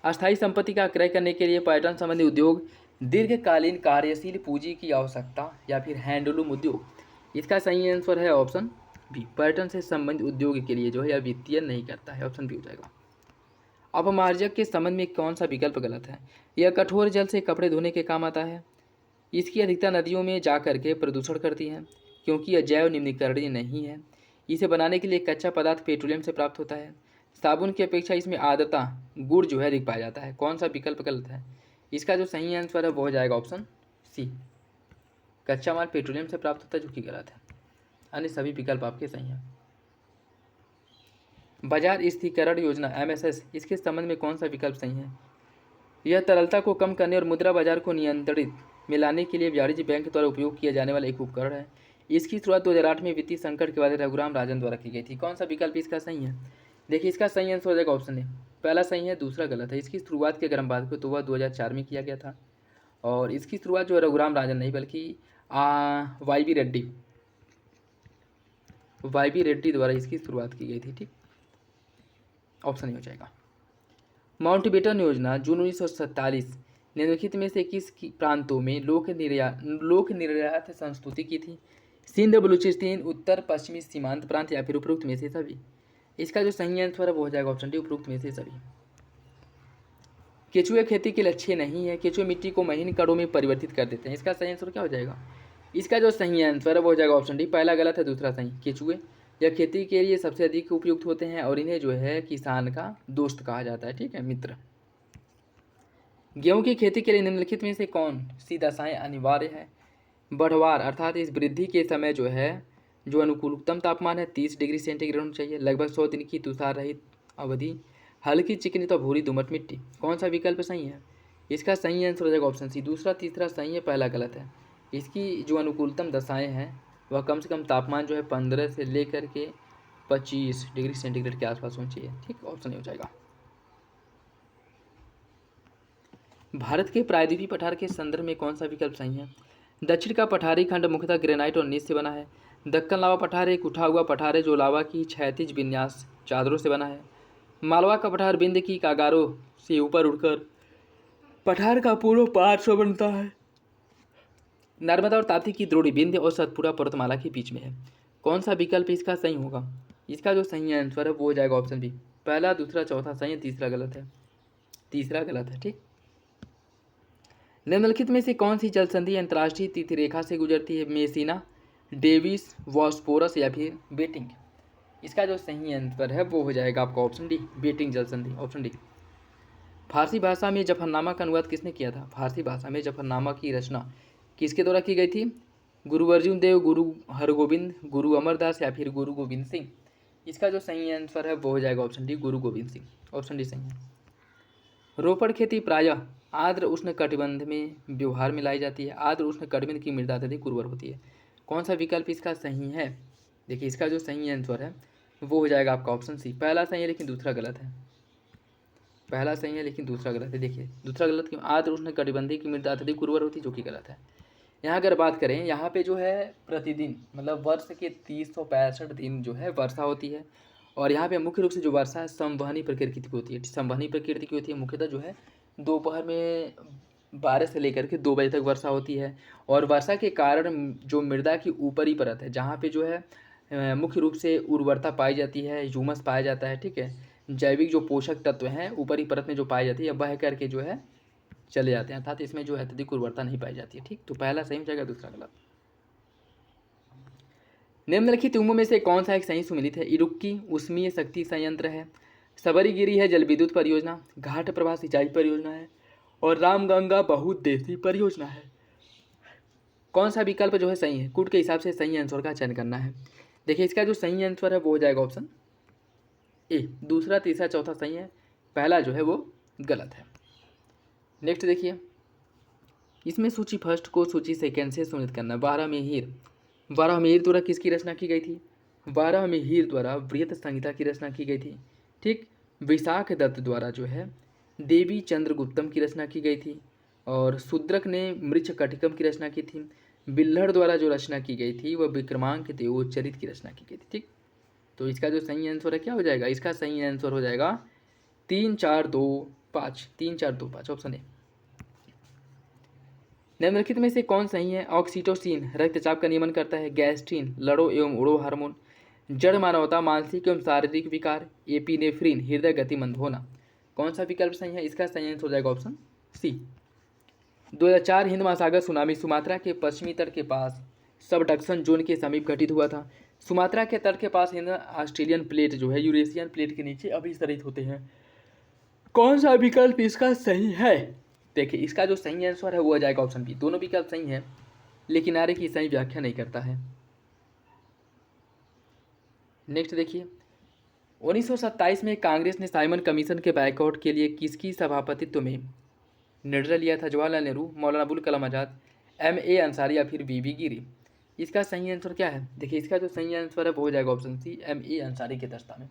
अस्थायी संपत्ति का क्रय करने के लिए, पर्यटन संबंधी उद्योग, दीर्घकालीन कार्यशील पूंजी की आवश्यकता या फिर हैंडलूम उद्योग। इसका सही आंसर है ऑप्शन बी, पर्यटन से संबंधित उद्योग के लिए जो है यह वित्तीय नहीं करता है, ऑप्शन बी हो जाएगा। अपमार्जक के संबंध में कौन सा विकल्प गलत है? यह कठोर जल से कपड़े धोने के काम आता है। इसकी अधिकता नदियों में जा करके प्रदूषण करती है क्योंकि यह जैव निम्नीकरणीय नहीं है। इसे बनाने के लिए कच्चा पदार्थ पेट्रोलियम से प्राप्त होता है। साबुन की अपेक्षा इसमें आर्द्रता गुड़ जो है अधिक पाया जाता है। कौन सा विकल्प गलत है? इसका जो सही आंसर है वो हो जाएगा ऑप्शन सी, कच्चा माल पेट्रोलियम से प्राप्त होता है, जो कि गलत है। अन्य सभी विकल्प आपके सही हैं। बाजार स्थिरीकरण योजना MSS, इसके संबंध में कौन सा विकल्प सही है? यह तरलता को कम करने और मुद्रा बाजार को नियंत्रित में लाने के लिए वाणिज्य बैंक द्वारा उपयोग किया जाने वाला एक उपकरण है। इसकी शुरुआत 2008 में वित्तीय संकट के बाद रघुराम राजन द्वारा की गई थी। कौन सा विकल्प इसका सही है? देखिए, इसका सही आंसर हो जाएगा ऑप्शन ए, पहला सही है, दूसरा गलत है। इसकी शुरुआत की अगर हम बात करें तो वह 2004 में किया गया था और इसकी शुरुआत जो है रघुराम राजन नहीं बल्कि YB रेड्डी द्वारा इसकी शुरुआत की गई थी, ठीक, ऑप्शन ही हो जाएगा। माउंटबेटन योजना जून 1947 निम्नलिखित में से किस प्रांतों में लोक निर्यात संस्तुति की थी? सिंध, बलूचिस्तान, उत्तर पश्चिमी सीमांत प्रांत या फिर उपरोक्त में से सभी। इसका जो सही आंसर है वो हो जाएगा ऑप्शन डी, उपरोक्त में से सभी। केचुए खेती के लिए अच्छे नहीं है। केचुए मिट्टी को महीन कणों में परिवर्तित कर देते हैं। इसका सही आंसर क्या हो जाएगा? इसका जो सही आंसर है वो हो जाएगा ऑप्शन डी, पहला गलत है, दूसरा सही। केचुए यह खेती के लिए सबसे अधिक उपयुक्त होते हैं और इन्हें जो है किसान का दोस्त कहा जाता है, ठीक है, मित्र। गेहूं की खेती के लिए निम्नलिखित में से कौन सी दशाएं अनिवार्य है? बढ़वार अर्थात इस वृद्धि के समय जो है जो अनुकूलतम तापमान है 30 डिग्री सेंटीग्रेड होना चाहिए, लगभग 100 दिन की तुषार रहित अवधि, हल्की चिकनी तो भूरी दोमट मिट्टी। कौन सा विकल्प सही है? इसका सही आंसर हो जाएगा ऑप्शन सी, दूसरा तीसरा सही है, पहला गलत है। इसकी जो अनुकूलतम दशाएं हैं वह कम से कम तापमान जो है 15 से लेकर के 25 डिग्री सेंटीग्रेड के आसपास होना चाहिए, ठीक, ऑप्शन हो जाएगा। भारत के प्रायद्वीपीय पठार के संदर्भ में कौन सा विकल्प सही है? दक्षिण का पठारी खंड मुख्यतः ग्रेनाइट और नीच से बना है। दक्कन लावा पठार एक उठा हुआ पठार है जो लावा की क्षैतिज विन्यास चादरों से बना है। मालवा का पठार बिंद की कागारों से ऊपर उठकर पठार का पूर्व पार्श्व बनता है। नर्मदा और ताप्ती की द्रोणी विंध्य और सतपुड़ा पर्वतमाला के बीच में है। कौन सा विकल्प इसका सही होगा? इसका जो सही आंसर है वो हो जाएगा ऑप्शन बी। पहला, दूसरा, चौथा सही है, तीसरा गलत है। तीसरा गलत है। ठीक, निम्नलिखित में से कौन सी जल संधि अंतर्राष्ट्रीय तिथि रेखा से गुजरती है? मेसिना, डेविस, बॉस्फोरस या फिर बेटिंग? इसका जो सही आंसर है वो हो जाएगा आपका ऑप्शन डी, बेटिंग जल संधि, ऑप्शन डी। फारसी भाषा में जफरनामा का अनुवाद किसने किया था? फारसी भाषा में जफरनामा की रचना किसके द्वारा की गई थी? गुरु अर्जुन देव, गुरु हरगोविंद, गुरु अमरदास या फिर गुरु गोविंद सिंह? इसका जो सही आंसर है वो हो जाएगा ऑप्शन डी, गुरु गोविंद सिंह, ऑप्शन डी सही है। रोपड़ खेती प्रायः आर्द्र उष्ण कटिबंध में व्यवहार में लाई जाती है। आर्द्र उष्ण कटिबंध की मृदा अत्यधिक उर्वर होती है। कौन सा विकल्प इसका सही है? देखिए इसका जो सही आंसर है वो हो जाएगा आपका ऑप्शन सी। पहला सही है लेकिन दूसरा गलत है। पहला सही है लेकिन दूसरा गलत है। देखिए दूसरा गलत क्यों? आर्द्र उष्ण कटिबंधीय की मृदा अत्यधिक उर्वर होती है, जो कि गलत है। यहाँ अगर बात करें, यहाँ पे जो है प्रतिदिन मतलब वर्ष के 365 दिन जो है वर्षा होती है। और यहाँ पे मुख्य रूप से जो वर्षा है संवहनी प्रकृति की होती है। संवहनी प्रकृति की होती है, मुख्यतः जो है दोपहर में 12 से लेकर के 2 बजे तक वर्षा होती है। और वर्षा के कारण जो मृदा की ऊपरी परत है, जहाँ पे जो है मुख्य रूप से उर्वरता पाई जाती है, ह्यूमस पाया जाता है, ठीक है, जैविक जो पोषक तत्व हैं ऊपरी परत में जो पाई जाती है, बह करके जो है चले जाते हैं, अर्थात इसमें जो है अत्यधिक उर्वरता नहीं पाई जाती है। ठीक, तो पहला सही हो जाएगा, दूसरा गलत। निम्नलिखित उमों में से कौन सा एक सही सुमेलित है? इरुक्की उष्मीय शक्ति संयंत्र है, सबरीगिरी है जल विद्युत परियोजना, घाट प्रवाह सिंचाई परियोजना है, और रामगंगा बहुउद्देशीय परियोजना है। कौन सा विकल्प जो है सही है? कूट के हिसाब से सही आंसर का चयन करना है। देखिए इसका जो सही आंसर है वो हो जाएगा ऑप्शन ए। दूसरा, तीसरा, चौथा सही है, पहला जो है वो गलत है। नेक्स्ट देखिए, इसमें सूची फर्स्ट को सूची सेकेंड से सुनित करना। बारह मिहिर द्वारा किसकी रचना की गई थी? बारह मिहिर द्वारा वृहत संहिता की रचना की गई थी। ठीक, विशाख दत्त द्वारा जो है देवी चंद्रगुप्तम की रचना की गई थी। और शूद्रक ने मृच्छकटिकम की रचना की थी। बिल्हड़ द्वारा जो रचना की गई थी वह विक्रमांक देवोच्चरित की रचना की गई थी। ठीक, तो इसका जो सही आंसर है क्या हो जाएगा? इसका सही आंसर हो जाएगा 3 4 2 5, 3 4 2 5, ऑप्शन ए। निम्नलिखित में से कौन सही है? ऑक्सीटोसिन रक्तचाप का नियमन करता है, गैस्ट्रिन लड़ो एवं उड़ो हार्मोन, जड़ मानवता मानसिक एवं शारीरिक विकार, एपिनेफ्रिन हृदय गति मंद होना। कौन सा विकल्प सही है? इसका सही आंसर हो जाएगा ऑप्शन सी। 2004 हिंद महासागर सुनामी सुमात्रा के पश्चिमी तट के पास सबडक्शन जोन के समीप घटित हुआ था। सुमात्रा के तट के पास हिंद ऑस्ट्रेलियन प्लेट जो है यूरेशियन प्लेट के नीचे अभिसरित होते हैं। कौन सा विकल्प इसका सही है? देखिए इसका जो सही आंसर है वो आ जाएगा ऑप्शन बी। दोनों विकल्प सही हैं लेकिन आरे की सही व्याख्या नहीं करता है। नेक्स्ट देखिए, 1927 में कांग्रेस ने साइमन कमीशन के बायकॉट के लिए किसकी सभापतित्व में निर्णय लिया था? जवाहरलाल नेहरू, मौलाना अबुल कलाम आज़ाद, M.A. अंसारी या फिर बीबी गिरी? इसका सही आंसर क्या है? देखिए इसका जो सही आंसर है वो हो जाएगा ऑप्शन सी, M.A. अंसारी के दस्ता में।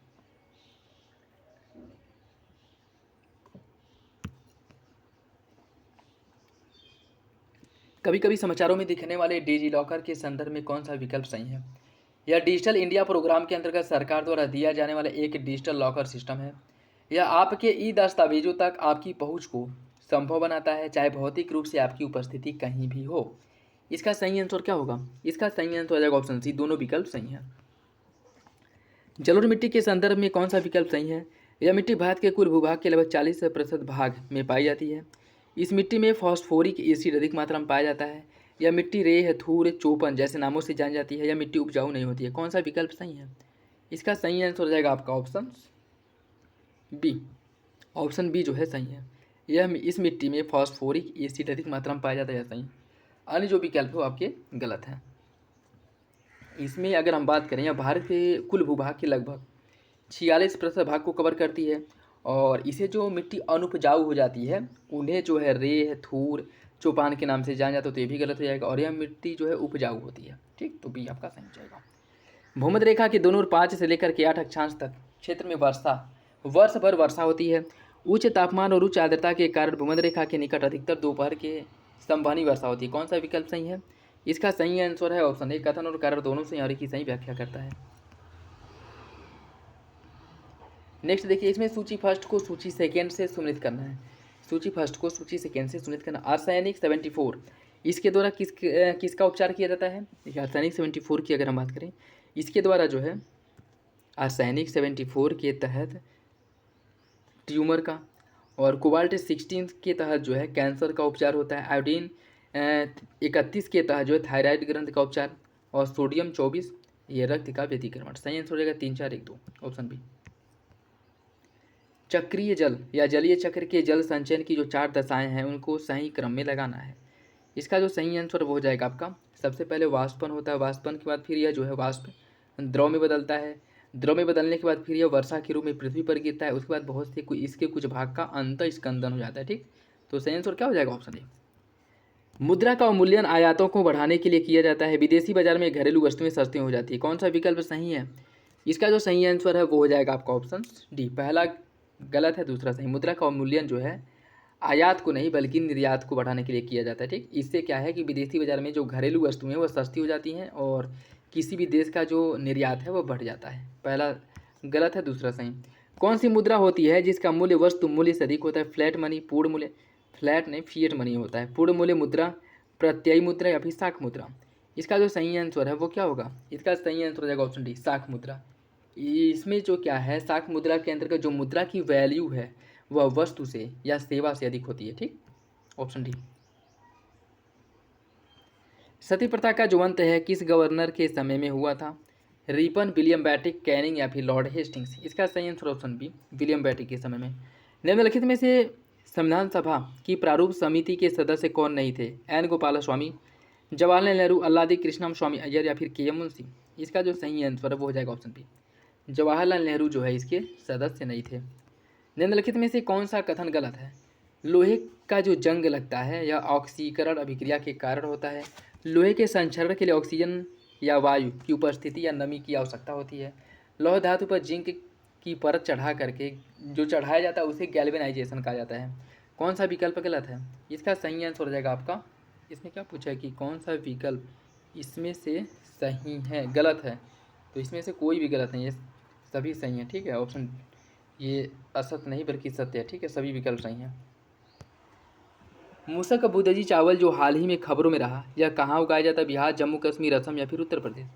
कभी कभी समाचारों में दिखने वाले डिजी लॉकर के संदर्भ में कौन सा विकल्प सही है? यह डिजिटल इंडिया प्रोग्राम के अंतर्गत सरकार द्वारा दिया जाने वाला एक डिजिटल लॉकर सिस्टम है। यह आपके ई दस्तावेजों तक आपकी पहुंच को संभव बनाता है, चाहे भौतिक रूप से आपकी उपस्थिति कहीं भी हो। इसका सही आंसर क्या होगा? इसका सही आंसर हो जाएगा ऑप्शन सी, दोनों विकल्प सही हैं। जलोढ़ मिट्टी के संदर्भ में कौन सा विकल्प सही है? यह मिट्टी भारत के कुल भूभाग के लगभग 40% भाग में पाई जाती है। इस मिट्टी में फॉस्फोरिक एसिड अधिक मात्रा में पाया जाता है। यह मिट्टी रेह, थूर, चौपन जैसे नामों से जानी जाती है। यह मिट्टी उपजाऊ नहीं होती है। कौन सा विकल्प सही है? इसका सही आंसर हो जाएगा आपका ऑप्शन बी। ऑप्शन बी जो है सही है। यह इस मिट्टी में फॉस्फोरिक एसिड अधिक मात्रा में पाया जाता है, सही। अन्य जो विकल्प है आपके गलत है। इसमें अगर हम बात करें, यह भारत के कुल भूभाग के लगभग 46% भाग को कवर करती है। और इसे जो मिट्टी अनुपजाऊ हो जाती है उन्हें जो है रेह, थूर, चौपान के नाम से जाना जाता है, तो ये भी गलत हो जाएगा। और यह मिट्टी जो है उपजाऊ होती है। ठीक, तो बी आपका सही हो जाएगा। भूमध्य रेखा के दोनों ओर 5 से लेकर के 8 अक्षांश तक क्षेत्र में वर्ष भर वर्षा होती है। उच्च तापमान और उच्च आर्द्रता के कारण भूमध्य रेखा के निकट अधिकतर दोपहर के संवहनी वर्षा होती है। कौन सा विकल्प सही है? इसका सही आंसर है ऑप्शन ए। कथन और कारण दोनों से और की सही व्याख्या करता है। नेक्स्ट देखिए, इसमें सूची फर्स्ट को सूची सेकेंड से सुनिश्चित करना है। सूची फर्स्ट को सूची सेकेंड से सुनिश्चित करना। आर्सेनिक 74 इसके द्वारा किसका उपचार किया जाता है? देखिए आर्सेनिक 74 की अगर हम बात करें, इसके द्वारा जो है आर्सेनिक 74 के तहत ट्यूमर का, और कोबाल्ट 16 के तहत जो है कैंसर का उपचार होता है। आयोडीन 31 के तहत जो है थायराइड ग्रंथि का उपचार, और सोडियम 24 ये रक्त का व्यतिक्रमण। सही आंसर हो जाएगा 3 4 1 2 ऑप्शन बी। चक्रीय जल या जलीय चक्र के जल संचयन की जो 4 दशाएं हैं उनको सही क्रम में लगाना है। इसका जो सही आंसर वो हो जाएगा आपका, सबसे पहले वाष्पन होता है, वाष्पन के बाद फिर यह जो है वाष्प द्रव में बदलता है, द्रव में बदलने के बाद फिर यह वर्षा के रूप में पृथ्वी पर गिरता है, उसके बाद बहुत से इसके कुछ भाग का अंत स्कंदन हो जाता है। ठीक, तो सही आंसर क्या हो जाएगा ऑप्शन ए। मुद्रा का अवमूल्यन आयातों को बढ़ाने के लिए किया जाता है, विदेशी बाजार में घरेलू वस्तुएं सस्ती हो जाती है। कौन सा विकल्प सही है? इसका जो सही आंसर है वो हो जाएगा आपका ऑप्शन डी। पहला गलत है, दूसरा सही। मुद्रा का अवमूल्यन जो है आयात को नहीं बल्कि निर्यात को बढ़ाने के लिए किया जाता है। ठीक, इससे क्या है कि विदेशी बाजार में जो घरेलू वस्तुएं वो सस्ती हो जाती हैं और किसी भी देश का जो निर्यात है वो बढ़ जाता है। पहला गलत है, दूसरा सही। कौन सी मुद्रा होती है जिसका मूल्य वस्तु मूल्य से अधिक होता है? फ्लैट मनी, पूर्ण मूल्य, फ्लैट नहीं फिएट मनी होता है, पूर्ण मूल्य मुद्रा, प्रत्ययी मुद्रा या फिर शाख मुद्रा। इसका जो सही आंसर है वो क्या होगा? इसका सही आंसर हो जाएगा ऑप्शन डी, शाख मुद्रा। इसमें जो क्या है, शाख मुद्रा के अंतर्गत जो मुद्रा की वैल्यू है वह वस्तु से या सेवा से अधिक होती है। ठीक, ऑप्शन डी। सती प्रथा का जो अंत है किस गवर्नर के समय में हुआ था? रिपन, विलियम बेटिक, कैनिंग या फिर लॉर्ड हेस्टिंग्स। इसका सही आंसर ऑप्शन बी, विलियम बेटिक के समय में। निम्नलिखित में से संविधान सभा की प्रारूप समिति के सदस्य कौन नहीं थे? एन गोपालस्वामी, जवाहरलाल नेहरू, अल्लादी कृष्णम स्वामी अय्यर या फिर के एम मुंशी। इसका जो सही आंसर है वो हो जाएगा ऑप्शन बी, जवाहरलाल नेहरू जो है इसके सदस्य नहीं थे। निम्नलिखित में से कौन सा कथन गलत है? लोहे का जो जंग लगता है यह ऑक्सीकरण अभिक्रिया के कारण होता है। लोहे के संचरण के लिए ऑक्सीजन या वायु की उपस्थिति या नमी की आवश्यकता होती है। लौह धातु पर जिंक की परत चढ़ा करके जो चढ़ाया जाता है उसे गैल्वेनाइजेशन कहा जाता है। कौन सा विकल्प गलत है? इसका सही आंसर हो जाएगा आपका, इसमें क्या पूछा है कि कौन सा विकल्प इसमें से सही है? गलत है, तो इसमें से कोई भी गलत नहीं है, सभी सही हैं। ठीक है, ऑप्शन ये असत्य नहीं बल्कि सत्य है। ठीक है, सभी विकल्प सही हैं। मूसक बुदजी चावल जो हाल ही में खबरों में रहा, यह कहाँ उगाया जाता है? बिहार, जम्मू कश्मीर, असम या फिर उत्तर प्रदेश।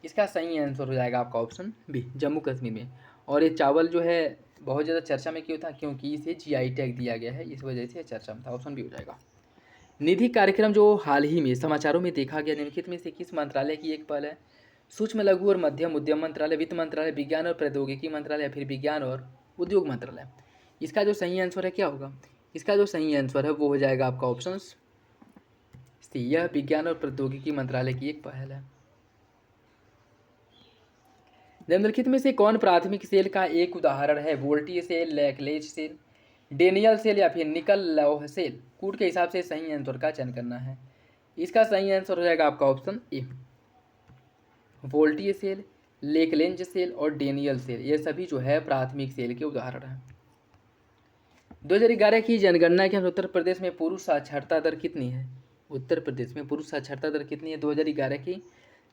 इसका सही आंसर हो जाएगा आपका ऑप्शन बी, जम्मू कश्मीर में। और ये चावल जो है बहुत ज़्यादा चर्चा में क्यों था? क्योंकि इसे जीआई टैग दिया गया है, इस वजह से चर्चा में था। ऑप्शन बी हो जाएगा। निधि कार्यक्रम जो हाल ही में समाचारों में देखा गया, निम्नलिखित में से किस मंत्रालय की एक पहल है? सूक्ष्म लघु और मध्यम उद्यम मंत्रालय, वित्त मंत्रालय, विज्ञान और प्रौद्योगिकी मंत्रालय या फिर विज्ञान और उद्योग मंत्रालय। इसका जो सही आंसर है क्या होगा? इसका जो सही आंसर है वो हो जाएगा आपका ऑप्शन सी, यह विज्ञान और प्रौद्योगिकी मंत्रालय की एक पहल है। निम्नलिखित में से कौन प्राथमिक सेल का एक उदाहरण है? Voltaic cell, Leclanche cell, Daniell cell या फिर निकल लौह सेल। कूट के हिसाब से सही आंसर का चयन करना है। इसका सही आंसर हो जाएगा आपका option A, voltaic cell, Leclanche cell और डेनियल सेल, ये सभी जो है प्राथमिक सेल के उदाहरण हैं। 2011 की जनगणना के अनुसार उत्तर प्रदेश में पुरुष साक्षरता दर कितनी है? उत्तर प्रदेश में पुरुष साक्षरता दर कितनी है 2011 की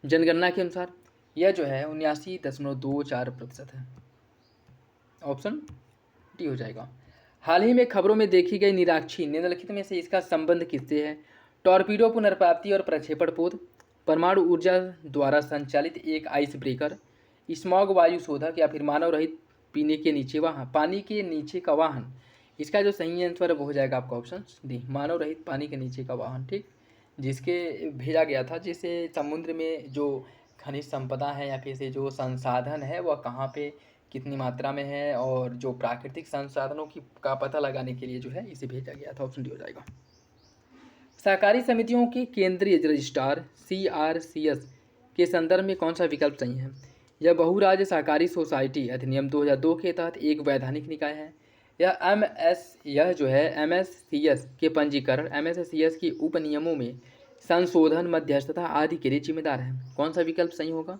जनगणना के अनुसार? यह जो है 79.24% है। ऑप्शन डी हो जाएगा। हाल ही में खबरों में देखी गई निराक्षी निम्नलिखित में से इसका संबंध किससे है? टॉर्पीडो, पुनर्प्राप्ति और प्रक्षेपण पोत, परमाणु ऊर्जा द्वारा संचालित एक आइस ब्रेकर, स्मॉग वायु शोधक या फिर मानव रहित पीने के नीचे वाहन, पानी के नीचे का वाहन। इसका जो सही आंसर है वो हो जाएगा आपका ऑप्शन डी, मानव रहित पानी के नीचे का वाहन। ठीक, जिसके भेजा गया था, जिसे समुद्र में जो खनिज संपदा है या फिर से जो संसाधन है वह कहाँ पे कितनी मात्रा में है और जो प्राकृतिक संसाधनों की का पता लगाने के लिए जो है इसे भेजा गया था। ऑप्शन डी हो जाएगा। सहकारी समितियों के केंद्रीय रजिस्ट्रार CRCS के संदर्भ में कौन सा विकल्प सही है? यह बहुराज्य सहकारी सोसाइटी अधिनियम 2002 के तहत एक वैधानिक निकाय है। यह जो है MSCS के पंजीकरण, MSCS की उपनियमों में संशोधन, मध्यस्थता आदि के लिए जिम्मेदार है। कौन सा विकल्प सही होगा?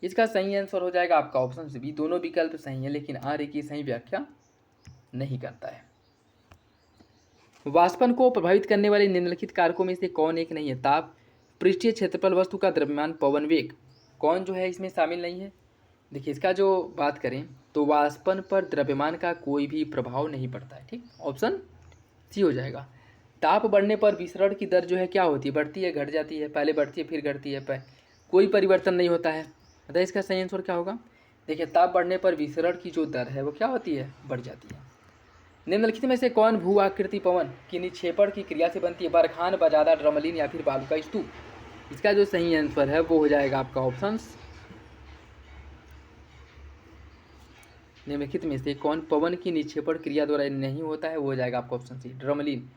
इसका सही आंसर हो जाएगा आपका ऑप्शन बी, दोनों विकल्प सही है लेकिन आर्य की सही व्याख्या नहीं करता है। वाष्पन को प्रभावित करने वाले निम्नलिखित कारकों में से कौन एक नहीं है? ताप, पृष्ठीय क्षेत्रफल, वस्तु का द्रव्यमान, पवन वेग। कौन जो है इसमें शामिल नहीं है? देखिए, इसका जो बात करें तो वाष्पन पर द्रव्यमान का कोई भी प्रभाव नहीं पड़ता है। ठीक, ऑप्शन सी हो जाएगा। ताप बढ़ने पर विसरण की दर जो है क्या होती है? बढ़ती है, घट जाती है? पहले बढ़ती है फिर घटती है, कोई परिवर्तन नहीं होता है। बताइए इसका सही आंसर क्या होगा। देखिए ताप बढ़ने पर विसरण की जो दर है वो क्या होती है, बढ़ जाती है। निम्नलिखित में से कौन भू आकृति पवन की निक्षेपण की क्रिया से बनती है, बरखान, बजादा, ड्रमलीन या फिर बालू का स्तूप। इसका जो सही आंसर है वो हो जाएगा आपका ऑप्शन, निम्नलिखित में से कौन पवन की निक्षेपण क्रिया द्वारा नहीं होता है, वो हो जाएगा आपका ऑप्शन सी, ड्रमलीन।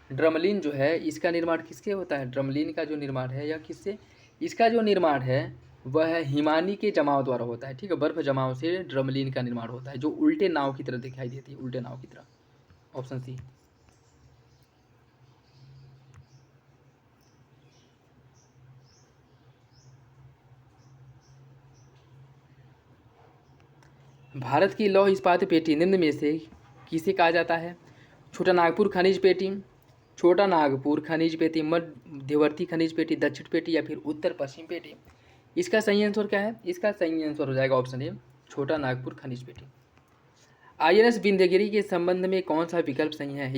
ड्रमलीन जो है इसका निर्माण किसके होता है, ड्रमलीन का जो निर्माण है या किससे, इसका जो निर्माण है वह हिमानी के जमाव द्वारा होता है। ठीक है, बर्फ जमाव से ड्रमलीन का निर्माण होता है, जो उल्टे नाव की तरह दिखाई देती है, उल्टे नाव की तरह। Option C. भारत की लौह इस्पात पेटी निम्न में से किसे कहा जाता है, छोटा नागपुर खनिज पेटी, छोटा नागपुर खनिज पेटी, मध्यवर्ती खनिज पेटी, दक्षिण पेटी या फिर उत्तर पश्चिम पेटी। इसका सही आंसर क्या है, इसका सही आंसर हो जाएगा ऑप्शन ए, छोटा नागपुर खनिज पेटी। INS विंध्यगिरी के संबंध में कौन सा विकल्प सही है,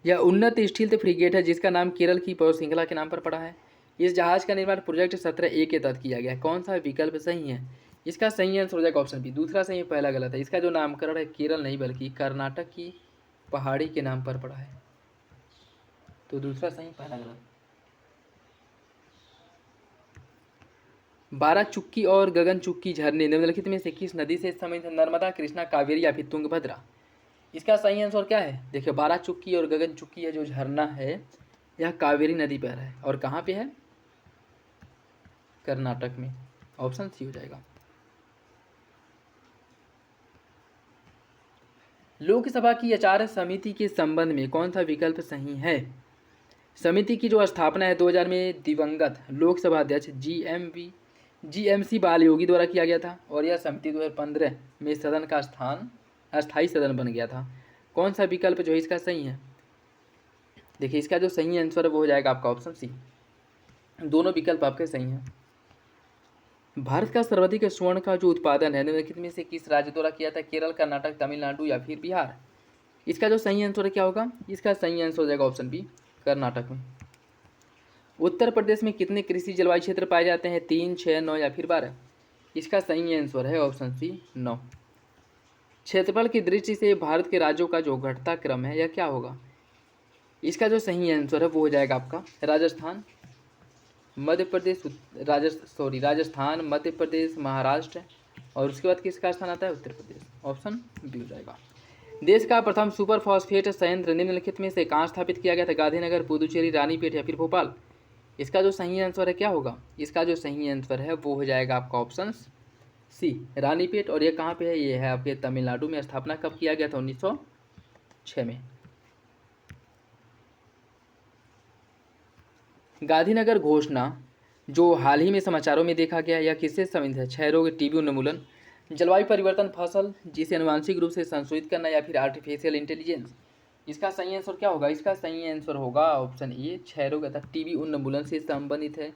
यह उन्नत स्टील्थ फ्रिगेट है जिसका नाम केरल की पौर श्रृंखला के नाम पर पड़ा है। इस जहाज का निर्माण प्रोजेक्ट 17A के तहत किया गया है। कौन सा विकल्प सही है, इसका सही आंसर हो जाएगा ऑप्शन बी, दूसरा सही है, पहला गलत है। इसका जो नामकरण है केरल नहीं बल्कि कर्नाटक की पहाड़ी के नाम पर पड़ा है, तो दूसरा सही, पहला गलत। 12 चुक्की और गगन चुक्की झरने निम्नलिखित में से किस नदी से संबंधित है, नर्मदा, कृष्णा, कावेरी या फिर तुंगभद्रा। इसका सही आंसर क्या है, देखिए 12 चुक्की और गगन चुक्की है जो झरना है यह कावेरी नदी पर है, और कहाँ पे है, कर्नाटक में। ऑप्शन सी हो जाएगा। लोकसभा की आचार समिति के संबंध में कौन सा विकल्प सही है, समिति की जो स्थापना है 2000 में दिवंगत लोकसभा अध्यक्ष GMC बाल योगी द्वारा किया गया था, और यह समिति 2015 में सदन का अस्थायी सदन बन गया था। कौन सा विकल्प जो है इसका सही है, देखिए इसका जो सही आंसर है वो हो जाएगा आपका ऑप्शन सी, दोनों विकल्प आपके सही हैं। भारत का सर्वाधिक स्वर्ण का जो उत्पादन है निम्नलिखित में से किस राज्य द्वारा किया था, केरल, कर्नाटक, तमिलनाडु या फिर बिहार। इसका जो सही आंसर क्या होगा, इसका सही आंसर हो जाएगा ऑप्शन बी, कर्नाटक में। उत्तर प्रदेश में कितने कृषि जलवायु क्षेत्र पाए जाते हैं, 3, 6, 9 या फिर 12। इसका सही आंसर है ऑप्शन सी, 9। क्षेत्रफल की दृष्टि से भारत के राज्यों का जो घटता क्रम है यह क्या होगा, इसका जो सही आंसर है वो हो जाएगा आपका राजस्थान, मध्य प्रदेश, राजस्थान, मध्य प्रदेश, महाराष्ट्र, और उसके बाद किसका स्थान आता है, उत्तर प्रदेश। ऑप्शन बी हो जाएगा। देश का प्रथम सुपर फॉस्फेट संयंत्र निम्नलिखित में से कहाँ स्थापित किया गया था, गांधीनगर, पुदुचेरी, रानीपेट या फिर भोपाल। इसका जो सही आंसर है क्या होगा, इसका जो सही आंसर है वो हो जाएगा आपका ऑप्शन सी, रानीपेट। और ये कहाँ पे है, ये है आपके तमिलनाडु में। स्थापना कब किया गया था, 1906 में। गांधीनगर घोषणा जो हाल ही में समाचारों में देखा गया, यह किससे संबंधित है, क्षय रोग, टीबी उन्मूलन, जलवायु परिवर्तन, फसल जिसे अनुवांशिक रूप से संशोधित करना या फिर आर्टिफिशियल इंटेलिजेंस। इसका सही आंसर क्या होगा, इसका सही आंसर होगा ऑप्शन ए, क्षय रोग तथा टीबी उन्मूलन से संबंधित है,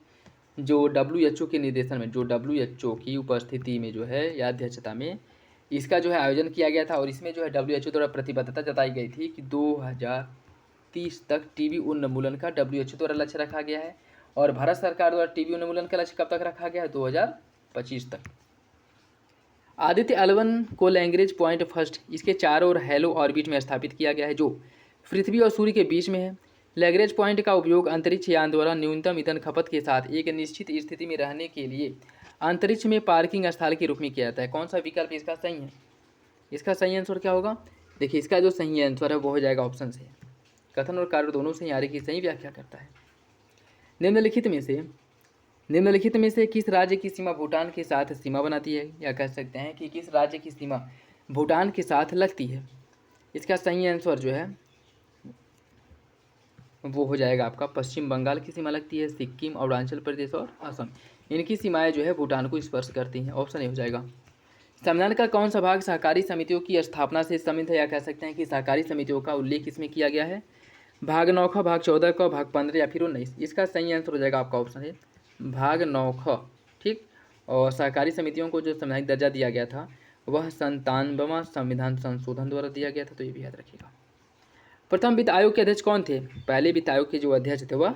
जो WHO के निर्देशन में, जो WHO की उपस्थिति में जो है या अध्यक्षता में इसका जो है आयोजन किया गया था। और इसमें जो है WHO द्वारा प्रतिबद्धता जताई गई थी कि 2030 तक टीबी उन्मूलन का WHO द्वारा लक्ष्य रखा गया है, और भारत सरकार द्वारा टीबी उन्मूलन का लक्ष्य कब तक रखा गया है, 2025 तक। आदित्य L1 को लैग्रेंज पॉइंट फर्स्ट इसके चारों ओर हैलो ऑर्बिट में स्थापित किया गया है, जो पृथ्वी और सूर्य के बीच में है। लैग्रेंज पॉइंट का उपयोग अंतरिक्ष यान द्वारा न्यूनतम ईंधन खपत के साथ एक निश्चित स्थिति में रहने के लिए अंतरिक्ष में पार्किंग स्थल के रूप में किया जाता है। कौन सा विकल्प इसका सही है, इसका सही आंसर क्या होगा, देखिए इसका जो सही आंसर है वो हो जाएगा ऑप्शन से, कथन और कार्य दोनों से आर्य की सही व्याख्या करता है। निम्नलिखित में से किस राज्य की सीमा भूटान के साथ सीमा बनाती है, या कह सकते हैं कि किस राज्य की सीमा भूटान के साथ लगती है। इसका सही आंसर जो है वो हो जाएगा आपका पश्चिम बंगाल की सीमा लगती है, सिक्किम, अरुणाचल प्रदेश और असम, इनकी सीमाएं जो है भूटान को स्पर्श करती हैं। ऑप्शन ए हो जाएगा। संविधान का कौन सा भाग सहकारी समितियों की स्थापना से संबंधित है, या कह सकते हैं कि सहकारी समितियों का उल्लेख इसमें किया गया है, भाग 9 का, भाग 14 का, भाग 15 या फिर 19। इसका सही आंसर हो जाएगा आपका ऑप्शन है भाग 9 ख। ठीक, और सहकारी समितियों को जो संवैधानिक दर्जा दिया गया था वह 97वां संविधान संशोधन द्वारा दिया गया था, तो ये भी याद रखिएगा। प्रथम वित्त आयोग के अध्यक्ष कौन थे, पहले वित्त आयोग के जो अध्यक्ष थे वह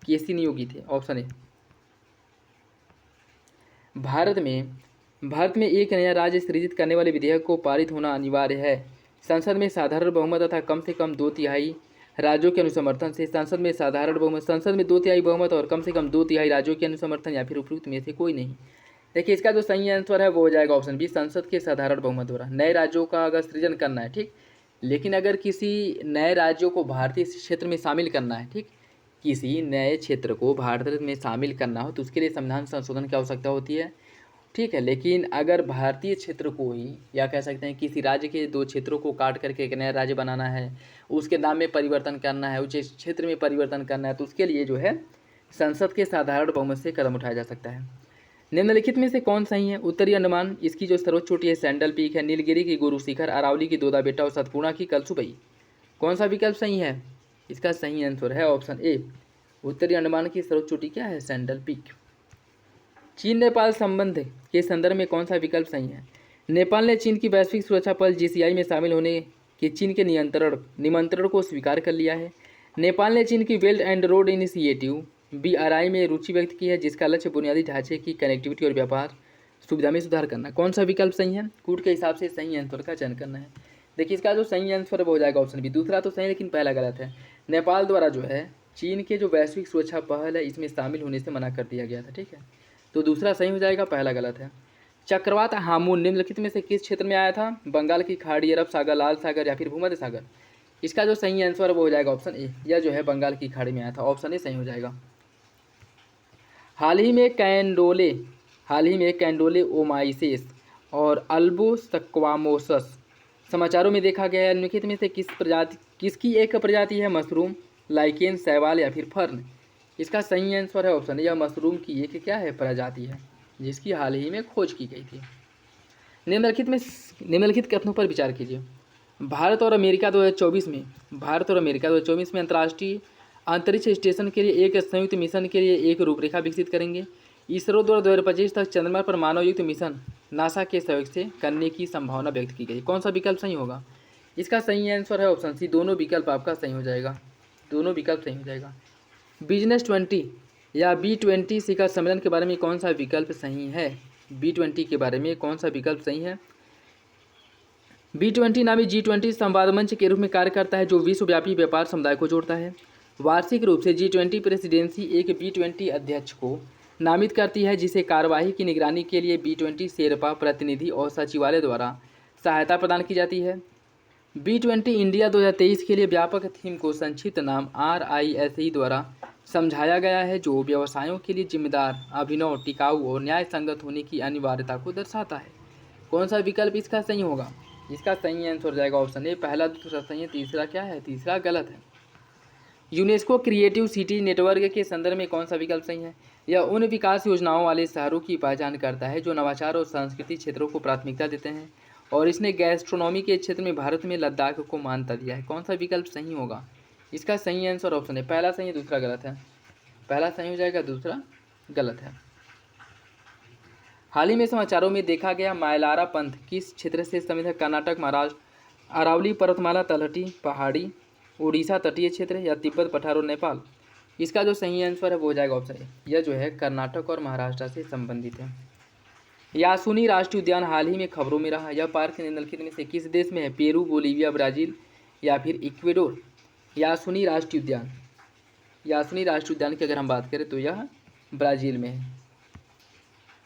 KC नियोगी थे। Option A. भारत में एक नया राज्य सृजित करने वाले विधेयक को पारित होना अनिवार्य है। संसद में साधारण बहुमत तथा कम से कम 2/3 राज्यों के अनुसमर्थन से संसद में 2/3 बहुमत और कम से कम 2/3 राज्यों के अनुसमर्थन या फिर उपयुक्त में से कोई नहीं। देखिए, इसका जो सही आंसर है वो हो जाएगा ऑप्शन बी, संसद के साधारण बहुमत द्वारा नए राज्यों का अगर सृजन करना है, ठीक। लेकिन अगर किसी नए राज्यों को भारतीय क्षेत्र में शामिल करना है, ठीक, किसी नए क्षेत्र को भारत में शामिल करना हो तो उसके लिए संविधान संशोधन की आवश्यकता होती है, ठीक है। लेकिन अगर भारतीय क्षेत्र को ही, या कह सकते हैं किसी राज्य के 2 क्षेत्रों को काट करके एक नया राज्य बनाना है, उसके नाम में परिवर्तन करना है, उस क्षेत्र में परिवर्तन करना है, तो उसके लिए जो है संसद के साधारण बहुमत से कदम उठाया जा सकता है। निम्नलिखित में से कौन सही है? उत्तरी अंडमान, इसकी जो सर्वोच्च चोटी है सैंडल पीक है, नीलगिरी की गुरु शिखर, अरावली की दोदा बेटा और सतपुड़ा की कलसुबई। कौन सा विकल्प सही है? इसका सही आंसर है ऑप्शन ए, उत्तरी अंडमान की सर्वोच्च चोटी क्या है? Sandal peak. चीन नेपाल संबंध के संदर्भ में कौन सा विकल्प सही है? नेपाल ने चीन की वैश्विक सुरक्षा पल जीसीआई में शामिल होने के चीन के निमंत्रण को स्वीकार कर लिया है। नेपाल ने चीन की belt and road initiative BRI में रुचि व्यक्त की है, जिसका लक्ष्य बुनियादी ढांचे की कनेक्टिविटी और व्यापार सुविधा में सुधार करना। कौन सा विकल्प सही है? कूट के हिसाब से सही आंसर का चयन करना है। देखिए, इसका जो सही आंसर हो जाएगा ऑप्शन बी। दूसरा तो सही लेकिन पहला गलत है। नेपाल द्वारा जो है चीन के जो वैश्विक सुरक्षा पहल है इसमें शामिल होने से मना कर दिया गया था, ठीक है। तो दूसरा सही हो जाएगा, पहला गलत है। चक्रवात हामून निम्नलिखित में से किस क्षेत्र में आया था? बंगाल की खाड़ी, अरब सागर, लाल सागर या फिर भूमध्य सागर। इसका जो सही आंसर है वो हो जाएगा ऑप्शन ए, यह जो है बंगाल की खाड़ी में आया था। ऑप्शन ए सही हो जाएगा। हाल ही में कैंडोले ओमाइसेस और अल्बोस्क्वामोसस समाचारों में देखा गया है। निम्नलिखित में से किसकी एक प्रजाति है? मशरूम, लाइकेन, शैवाल या फिर फर्न। इसका सही आंसर है ऑप्शन ए, यह मशरूम की एक क्या है? प्रजाति है, जिसकी हाल ही में खोज की गई थी। निम्नलिखित कथनों पर विचार कीजिए। भारत और अमेरिका 2024 में अंतर्राष्ट्रीय अंतरिक्ष स्टेशन के लिए एक संयुक्त मिशन के लिए एक रूपरेखा विकसित करेंगे। इसरो द्वारा 2025 तक चंद्रमा पर मानवयुक्त मिशन नासा के सहयोग से करने की संभावना व्यक्त की गई। कौन सा विकल्प सही होगा? इसका सही आंसर है ऑप्शन सी, दोनों विकल्प आपका सही हो जाएगा। दोनों विकल्प सही हो जाएगा। बिजनेस 20 या B20 शिखर सम्मेलन के बारे में कौन सा विकल्प सही है? B20 के बारे में कौन सा विकल्प सही है? B20 नामी G20 संवाद मंच के रूप में कार्य करता है, जो विश्वव्यापी व्यापार समुदाय को जोड़ता है। वार्षिक रूप से G20 प्रेसिडेंसी एक B20 अध्यक्ष को नामित करती है, जिसे कार्यवाही की निगरानी के लिए B20 शेरपा प्रतिनिधि और सचिवालय द्वारा सहायता प्रदान की जाती है। B20 इंडिया 2023 के लिए व्यापक थीम को संक्षिप्त नाम RISE द्वारा समझाया गया है, जो व्यवसायों के लिए जिम्मेदार, अभिनव, टिकाऊ और न्याय संगत होने की अनिवार्यता को दर्शाता है। कौन सा विकल्प इसका सही होगा? इसका सही आंसर हो जाएगा ऑप्शन ए, पहला दूसरा सही है, तीसरा क्या है? तीसरा गलत है। यूनेस्को क्रिएटिव सिटी नेटवर्क के संदर्भ में कौन सा विकल्प सही है? यह उन विकास योजनाओं वाले शहरों की पहचान करता है जो नवाचार और सांस्कृतिक क्षेत्रों को प्राथमिकता देते हैं, और इसने गैस्ट्रोनॉमी के क्षेत्र में भारत में लद्दाख को मान्यता दिया है। कौन सा विकल्प सही होगा? इसका सही आंसर ऑप्शन है, पहला सही है, दूसरा गलत है। पहला सही हो जाएगा, दूसरा गलत है। हाल ही में समाचारों में देखा गया मायलारा पंथ किस क्षेत्र से संबंधित है? कर्नाटक, महाराष्ट्र, अरावली पर्वतमाला, तलहटी पहाड़ी, उड़ीसा तटीय क्षेत्र या तिब्बत, पठार और नेपाल। इसका जो सही आंसर है वो हो जाएगा ऑप्शन ए, यह जो है कर्नाटक और महाराष्ट्र से संबंधित है। यासुनी राष्ट्रीय उद्यान हाल ही में खबरों में रहा। यह पार्क निम्नलिखित में से किस देश में है? पेरू, बोलीविया, ब्राज़ील या फिर इक्वेडोर। यासुनी राष्ट्रीय उद्यान की अगर हम बात करें तो यह ब्राज़ील में है।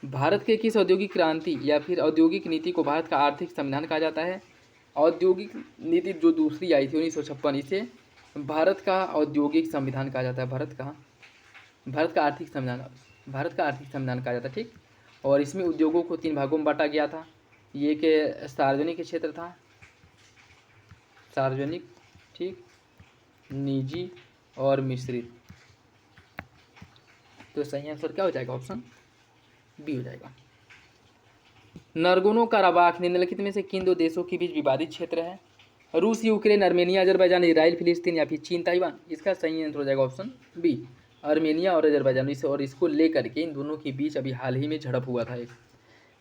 भारत के किस औद्योगिक क्रांति या फिर औद्योगिक नीति को भारत का आर्थिक संविधान कहा जाता है? औद्योगिक नीति जो दूसरी आई थी 1956, इसे भारत का औद्योगिक संविधान कहा जाता है। भारत का आर्थिक संविधान कहा जाता है, ठीक। और इसमें उद्योगों को 3 भागों में बांटा गया था। ये कि सार्वजनिक क्षेत्र था, सार्वजनिक, ठीक, निजी और मिश्रित। तो सही आंसर क्या हो जाएगा? ऑप्शन बी हो जाएगा। नरगोनो काराबाख निम्नलिखित में से किन 2 देशों के बीच विवादित क्षेत्र है? रूस, यूक्रेन, आर्मेनिया, अजरबैजान, इजराइल, फिलिस्तीन या फिर चीन, ताइवान। इसका सही आंसर हो जाएगा ऑप्शन बी, आर्मेनिया और अजरबैजान। और इसको लेकर के इन दोनों के बीच अभी हाल ही में झड़प हुआ था एक।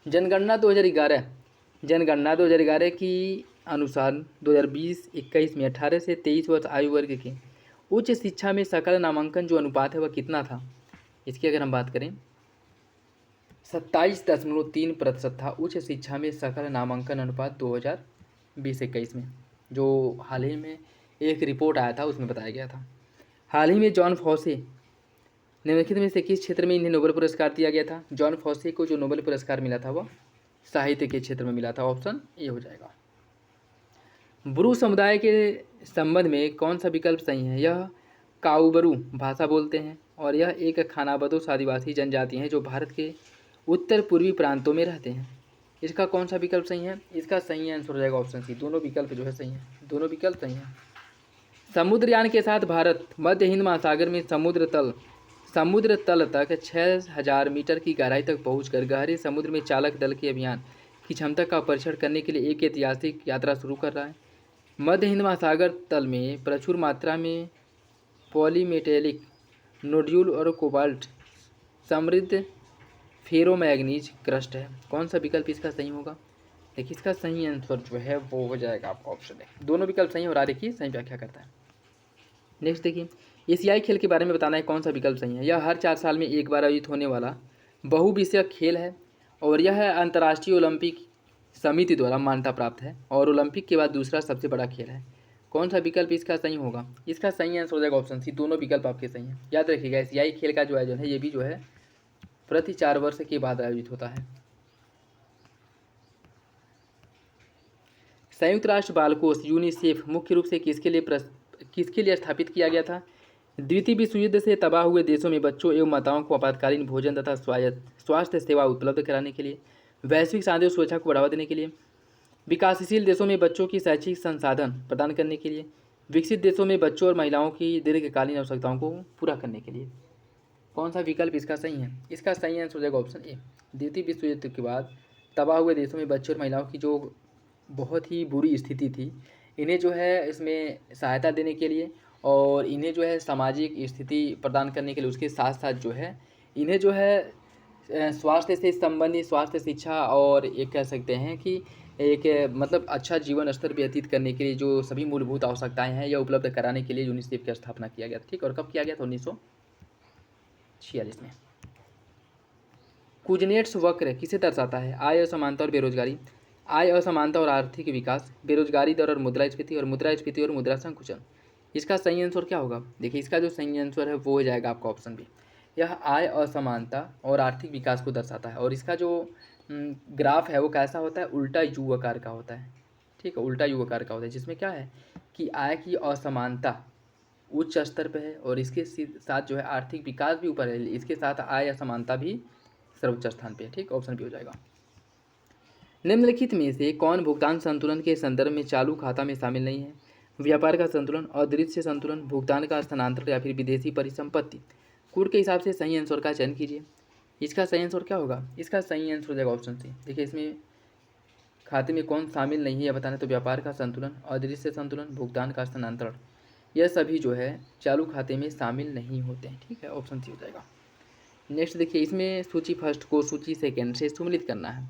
जनगणना 2011 की अनुसार 2020-21 में 18 से 23 वर्ष आयु वर्ग के उच्च शिक्षा में सकल नामांकन जो अनुपात है वह कितना था? इसकी अगर हम बात करें 27.3% था। उच्च शिक्षा में सकल नामांकन अनुपात 2020-21 में, जो हाल ही में एक रिपोर्ट आया था उसमें बताया गया था। हाल ही में जॉन फॉसे, निम्नलिखित में से किस क्षेत्र में इन्हें नोबेल पुरस्कार दिया गया था? जॉन फॉसे को जो नोबेल पुरस्कार मिला था वह साहित्य के क्षेत्र में मिला था। ऑप्शन ए हो जाएगा। ब्रू समुदाय के संबंध में कौन सा विकल्प सही है? यह काउबरू भाषा बोलते हैं और यह एक खानाबदोश आदिवासी जनजाति है जो भारत के उत्तर पूर्वी प्रांतों में रहते हैं। इसका कौन सा विकल्प सही है? इसका सही आंसर हो जाएगा ऑप्शन सी। दोनों विकल्प जो है सही है, दोनों विकल्प सही हैं। समुद्रयान के साथ भारत मध्य हिंद महासागर में समुद्र तल तक 6000 मीटर की गहराई तक पहुंचकर गहरे समुद्र में चालक दल के अभियान की क्षमता का परीक्षण करने के लिए एक ऐतिहासिक यात्रा शुरू कर रहा है। मध्य हिंद महासागर तल में प्रचुर मात्रा में पॉलीमेटेलिक नोड्यूल और कोबाल्ट समृद्ध फेरोमैग्नीज क्रस्ट है। कौन सा विकल्प इसका सही होगा? देखिए इसका सही आंसर जो है वो हो जाएगा आपका ऑप्शन है। दोनों विकल्प सही हो रहा है, देखिए सही व्याख्या करता है। नेक्स्ट देखिए, एशियाई खेल के बारे में बताना है कौन सा विकल्प सही है। यह हर 4 साल में एक बार आयोजित होने वाला बहुविषयक खेल है और यह अंतर्राष्ट्रीय ओलंपिक समिति द्वारा मान्यता प्राप्त है और ओलंपिक के बाद दूसरा सबसे बड़ा खेल है। कौन सा विकल्प इसका सही होगा? इसका सही आंसर हो जाएगा ऑप्शन सी। दोनों विकल्प आपके सही हैं। याद रखिएगा एशियाई खेल का जो आयोजन है ये भी जो है प्रति 4 वर्ष के बाद आयोजित होता है। संयुक्त राष्ट्र बाल कोष यूनिसेफ मुख्य रूप से किसके लिए स्थापित किया गया था? द्वितीय विश्व युद्ध से तबाह हुए देशों में बच्चों एवं माताओं को आपातकालीन भोजन तथा स्वास्थ्य सेवा उपलब्ध कराने के लिए, वैश्विक शांति और सुरक्षा को बढ़ावा देने के लिए, विकासशील देशों में बच्चों की शैक्षिक संसाधन प्रदान करने के लिए, विकसित देशों में बच्चों और महिलाओं की दीर्घकालीन आवश्यकताओं को पूरा करने के लिए। कौन सा विकल्प इसका सही है? इसका सही आंसर हो जाएगा ऑप्शन ए। द्वितीय विश्व युद्ध के बाद तबाह हुए देशों में बच्चों और महिलाओं की जो बहुत ही बुरी स्थिति थी, इन्हें जो है इसमें सहायता देने के लिए और इन्हें जो है सामाजिक स्थिति प्रदान करने के लिए, उसके साथ साथ जो है इन्हें जो है स्वास्थ्य से संबंधित स्वास्थ्य शिक्षा और एक कह सकते हैं कि एक मतलब अच्छा जीवन स्तर व्यतीत करने के लिए जो सभी मूलभूत आवश्यकताएं हैं यह उपलब्ध कराने के लिए यूनिसेफ की स्थापना किया गया था। ठीक, और कब किया गया था? 1946 में। कुजनेट्स वक्र किसे दर्शाता है? आय असमानता और बेरोजगारी, आय असमानता और आर्थिक विकास, बेरोजगारी दर और मुद्रास्फीति और मुद्रा संकुचन। इसका सही आंसर क्या होगा? देखिए इसका जो सही आंसर है वो हो जाएगा आपका ऑप्शन बी। यह आय असमानता और आर्थिक विकास को दर्शाता है और इसका जो ग्राफ है वो कैसा होता है? उल्टा यू आकार का होता है। ठीक है, उल्टा यू आकार का होता है, जिसमें क्या है कि आय की असमानता उच्च स्तर पे है और इसके साथ जो है आर्थिक विकास भी ऊपर है, इसके साथ आय असमानता भी सर्वोच्च स्थान पे है। ठीक, ऑप्शन बी हो जाएगा। निम्नलिखित में से कौन भुगतान संतुलन के संदर्भ में चालू खाता में शामिल नहीं है? व्यापार का संतुलन, अदृश्य संतुलन, भुगतान का स्थानांतरण या फिर विदेशी परिसंपत्ति। कूड़ के हिसाब से सही आंसर का चयन कीजिए। इसका सही आंसर क्या होगा? इसका सही आंसर हो जाएगा ऑप्शन सी। देखिए इसमें खाते में कौन शामिल नहीं है बताना, तो व्यापार का संतुलन, अदृश्य संतुलन, भुगतान का स्थानांतरण, यह सभी जो है चालू खाते में शामिल नहीं होते हैं। ठीक है, ऑप्शन सी हो जाएगा। नेक्स्ट देखिए, इसमें सूची फर्स्ट को सूची सेकेंड से सम्मिलित करना है।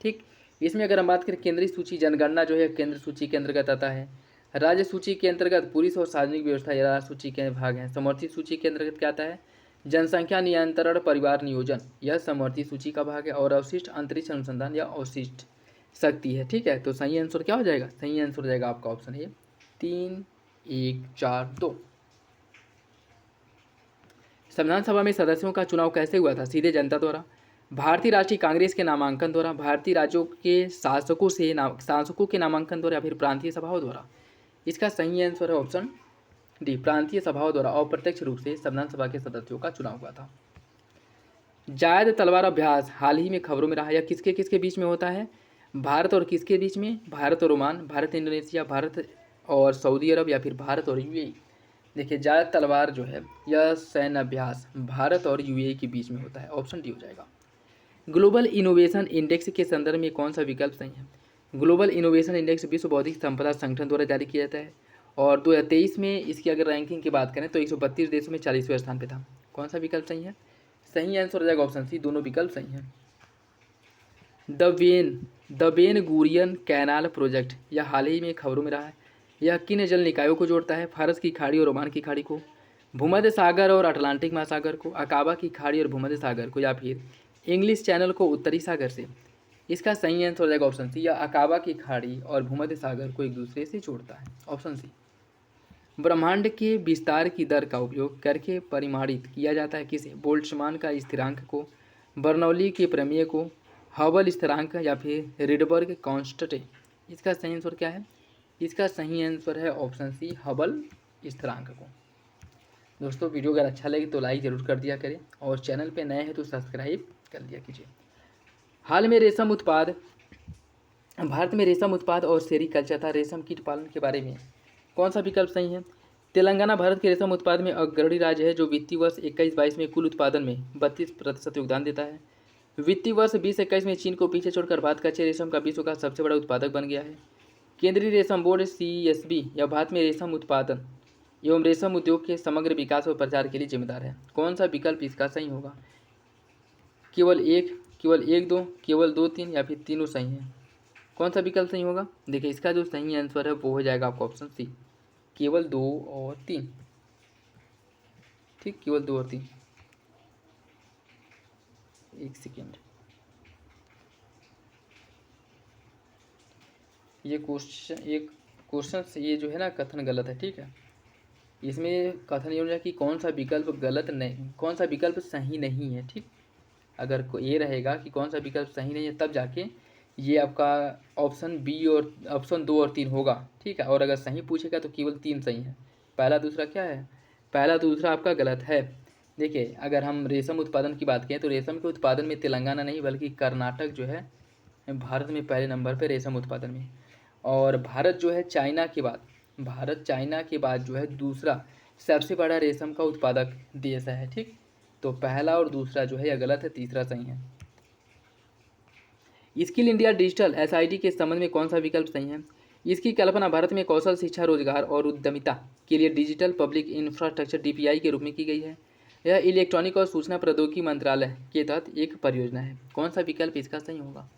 ठीक, इसमें अगर हम बात करें केंद्रीय सूची जनगणना जो है केंद्र सूची के अंतर्गत आता है। राज्य सूची के अंतर्गत पुलिस और सार्वजनिक व्यवस्था यह राज्य सूची के भाग हैं। समवर्ती सूची के अंतर्गत क्या आता है? जनसंख्या नियंत्रण परिवार नियोजन, यह समवर्ती सूची का भाग है। और अवशिष्ट अंतरिक्ष अनुसंधान या अवशिष्ट शक्ति है। ठीक है, तो सही आंसर क्या हो जाएगा? सही आंसर हो जाएगा आपका ऑप्शन है 3, 1, 4, 2। संविधान सभा में सदस्यों का चुनाव कैसे हुआ था? सीधे जनता द्वारा, भारतीय राष्ट्रीय कांग्रेस के नामांकन द्वारा, भारतीय राज्यों के शासकों के नामांकन द्वारा या फिर प्रांतीय सभाओं द्वारा। इसका सही आंसर है ऑप्शन डी, प्रांतीय सभाओं द्वारा अप्रत्यक्ष रूप से संविधान सभा के सदस्यों का चुनाव हुआ था। जायद तलवार अभ्यास हाल ही में खबरों में रहा, यह किसके किसके बीच में होता है? भारत और किसके बीच में? भारत और ओमान, भारत इंडोनेशिया, भारत और सऊदी अरब या फिर भारत और यूएई। देखिए जायद तलवार जो है यह सैन्य अभ्यास भारत और यूएई के बीच में होता है। ऑप्शन डी हो जाएगा। ग्लोबल इनोवेशन इंडेक्स के संदर्भ में कौन सा विकल्प सही है? ग्लोबल इनोवेशन इंडेक्स विश्व बौद्धिक संपदा संगठन द्वारा जारी किया जाता है और 2023 में इसकी अगर रैंकिंग की बात करें तो 132 देशों में 40वें स्थान पर था। कौन सा विकल्प सही है? सही आंसर हो जाएगा ऑप्शन सी, दोनों विकल्प सही हैं। The Ben Gurion canal project यह हाल ही में खबरों में रहा है। यह किन जल निकायों को जोड़ता है? फारस की खाड़ी और ओमान की खाड़ी को, भूमध्य सागर और अटलांटिक महासागर को, अकाबा की खाड़ी और भूमध्य सागर को, या फिर इंग्लिश चैनल को उत्तरी सागर से। इसका सही आंसर हो जाएगा ऑप्शन सी, या अकाबा की खाड़ी और भूमध्य सागर को एक दूसरे से जोड़ता है, ऑप्शन सी। ब्रह्मांड के विस्तार की दर का उपयोग करके परिमाणित किया जाता है किसे? बोल्ट्जमान का स्थिरांक को, बर्नौली के प्रमेय को, हबल स्थिरांक या फिर रिडबर्ग कांस्टेंट। इसका सही आंसर क्या है? इसका सही आंसर है ऑप्शन सी, हबल स्थिरांक को। दोस्तों वीडियो अगर अच्छा लगे तो लाइक ज़रूर कर दिया करें और चैनल पे नए हैं तो सब्सक्राइब कर लिया कीजिए। हाल में रेशम उत्पाद भारत में रेशम उत्पाद और सेरीकल्चर तथा रेशम कीट पालन के बारे में कौन सा विकल्प सही है? तेलंगाना भारत के रेशम उत्पाद में अग्रणी राज्य है, जो वित्तीय वर्ष 21-22 में कुल उत्पादन में 32% योगदान देता है। वित्तीय वर्ष 20-21 में चीन को पीछे छोड़कर भारत कच्चे रेशम का विश्व का सबसे बड़ा उत्पादक बन गया है। केंद्रीय रेशम बोर्ड CSB या भारत में रेशम उत्पादन एवं रेशम उद्योग के समग्र विकास और प्रचार के लिए जिम्मेदार है। कौन सा विकल्प इसका सही होगा? केवल एक दो, केवल 2 3 या फिर तीनों सही हैं? कौन सा विकल्प सही होगा? देखिए इसका जो सही आंसर है वो हो जाएगा आपका ऑप्शन सी, केवल 2 और 3। ठीक, केवल 2 और 3। एक सेकेंड, ये क्वेश्चन ये जो है ना कथन गलत है। ठीक है, इसमें कथन ये हो जाए कि कौन सा विकल्प गलत नहीं, कौन सा विकल्प सही नहीं है। ठीक, अगर ये रहेगा कि कौन सा विकल्प सही नहीं है तब जाके ये आपका ऑप्शन बी और ऑप्शन 2 और 3 होगा। ठीक है, और अगर सही पूछेगा तो केवल 3 सही है, पहला दूसरा क्या है? पहला दूसरा आपका गलत है। देखिए अगर हम रेशम उत्पादन की बात करें तो रेशम के उत्पादन में तेलंगाना नहीं बल्कि कर्नाटक जो है भारत में पहले नंबर पर रेशम उत्पादन में। और भारत जो है चाइना के बाद जो है दूसरा सबसे बड़ा रेशम का उत्पादक देश है। ठीक, तो पहला और दूसरा जो है यह गलत है, तीसरा सही है। स्किल इंडिया डिजिटल SIT के संबंध में कौन सा विकल्प सही है? इसकी कल्पना भारत में कौशल शिक्षा, रोजगार और उद्यमिता के लिए डिजिटल पब्लिक इंफ्रास्ट्रक्चर DPI के रूप में की गई है। यह इलेक्ट्रॉनिक और सूचना प्रौद्योगिकी मंत्रालय के तहत एक परियोजना है। कौन सा विकल्प इसका सही होगा?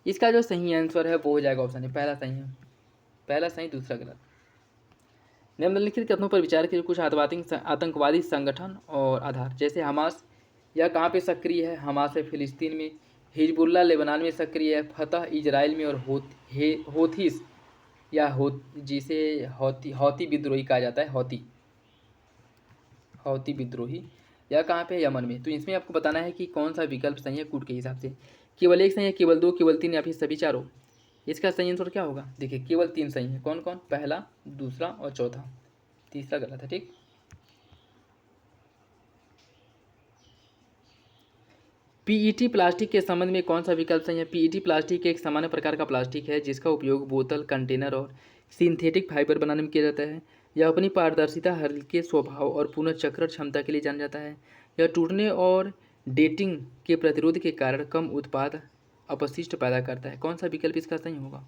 इसका जो सही आंसर है वो हो जाएगा ऑप्शन है, पहला सही है, पहला सही दूसरा गलत। निम्नलिखित कथनों पर विचार कीजिए। कुछ आतंकवादी संगठन और आधार, जैसे हमास यह कहाँ पे सक्रिय है? हमास है फिलिस्तीन में, हिजबुल्ला लेबनान में सक्रिय है, फतह इजराइल में, और होथीस या जिसे हौती विद्रोही कहा जाता है, हौती विद्रोही यह कहाँ पे? यमन में। तो इसमें आपको बताना है कि कौन सा विकल्प सही है कूट के हिसाब से। केवल एक सही है, केवल 2, केवल 3 या फिर सभी चारों? इसका सही आंसर क्या होगा? देखिए केवल 3 सही है। कौन कौन? पहला, दूसरा और चौथा, तीसरा गलत है। ठीक, PET प्लास्टिक के संबंध में कौन सा विकल्प सही है? PET प्लास्टिक एक सामान्य प्रकार का प्लास्टिक है जिसका उपयोग बोतल, कंटेनर और सिंथेटिक फाइबर बनाने में किया जाता है। यह अपनी पारदर्शिता, हल्के स्वभाव और पुनर्चक्रण क्षमता के लिए जाना जाता है। यह टूटने और डेटिंग के प्रतिरोध के कारण कम उत्पाद अपशिष्ट पैदा करता है। कौन सा विकल्प इसका सही होगा?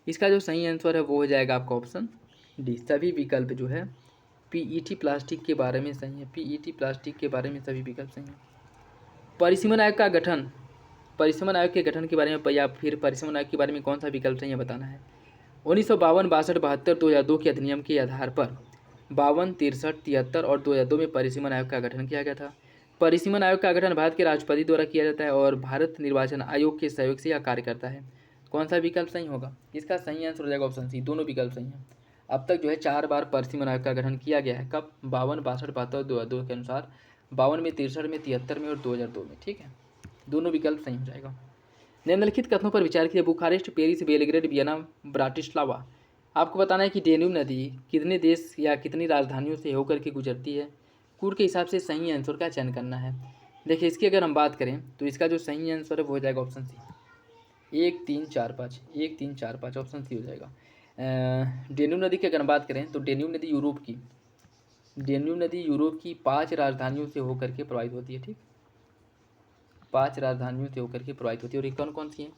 इसका जो सही आंसर है वो हो जाएगा आपका ऑप्शन डी, सभी विकल्प जो है PET प्लास्टिक के बारे में सही है। PET प्लास्टिक के बारे में सभी विकल्प सही हैं। परिसीमन आयोग का गठन, परिसीमन आयोग के गठन के बारे में या फिर परिसीमन आयोग के बारे में कौन सा विकल्प सही है बताना है। 1952, 62, 72, 2002 के अधिनियम के आधार पर 52, 63, 73 और 2002 में परिसीमन आयोग का गठन किया गया था। परिसीमन आयोग का गठन भारत के राष्ट्रपति द्वारा किया जाता है और भारत निर्वाचन आयोग के सहयोग से यह कार्य करता है। कौन सा विकल्प सही होगा? इसका सही आंसर हो जाएगा ऑप्शन सी, दोनों विकल्प सही हैं। अब तक जो है 4 बार परिसीमन आयोग का गठन किया गया है। कब? 52, 62, 72, 2002 के अनुसार, 52 में, 63 में, 73 में और 2002 में। ठीक है, दोनों विकल्प सही हो जाएगा। निम्नलिखित कथनों पर विचार कीजिए। Bucharest, Paris, Belgrade, Vienna, Bratislava. आपको बताना है कि डेन्यूब नदी कितने देश या कितनी राजधानियों से होकर के गुजरती है। कूट के हिसाब से सही आंसर का चयन करना है। देखिए इसकी अगर हम बात करें तो इसका जो सही आंसर है वो हो जाएगा ऑप्शन सी, 1 3 4 5, 1 3 4 5, ऑप्शन सी हो जाएगा। डेन्यूब नदी की अगर हम बात करें तो डेन्यूब नदी यूरोप की 5 राजधानियों से होकर के प्रवाहित होती है। ठीक, 5 राजधानियों से होकर के प्रवाहित होती है। और ये कौन कौन सी हैं?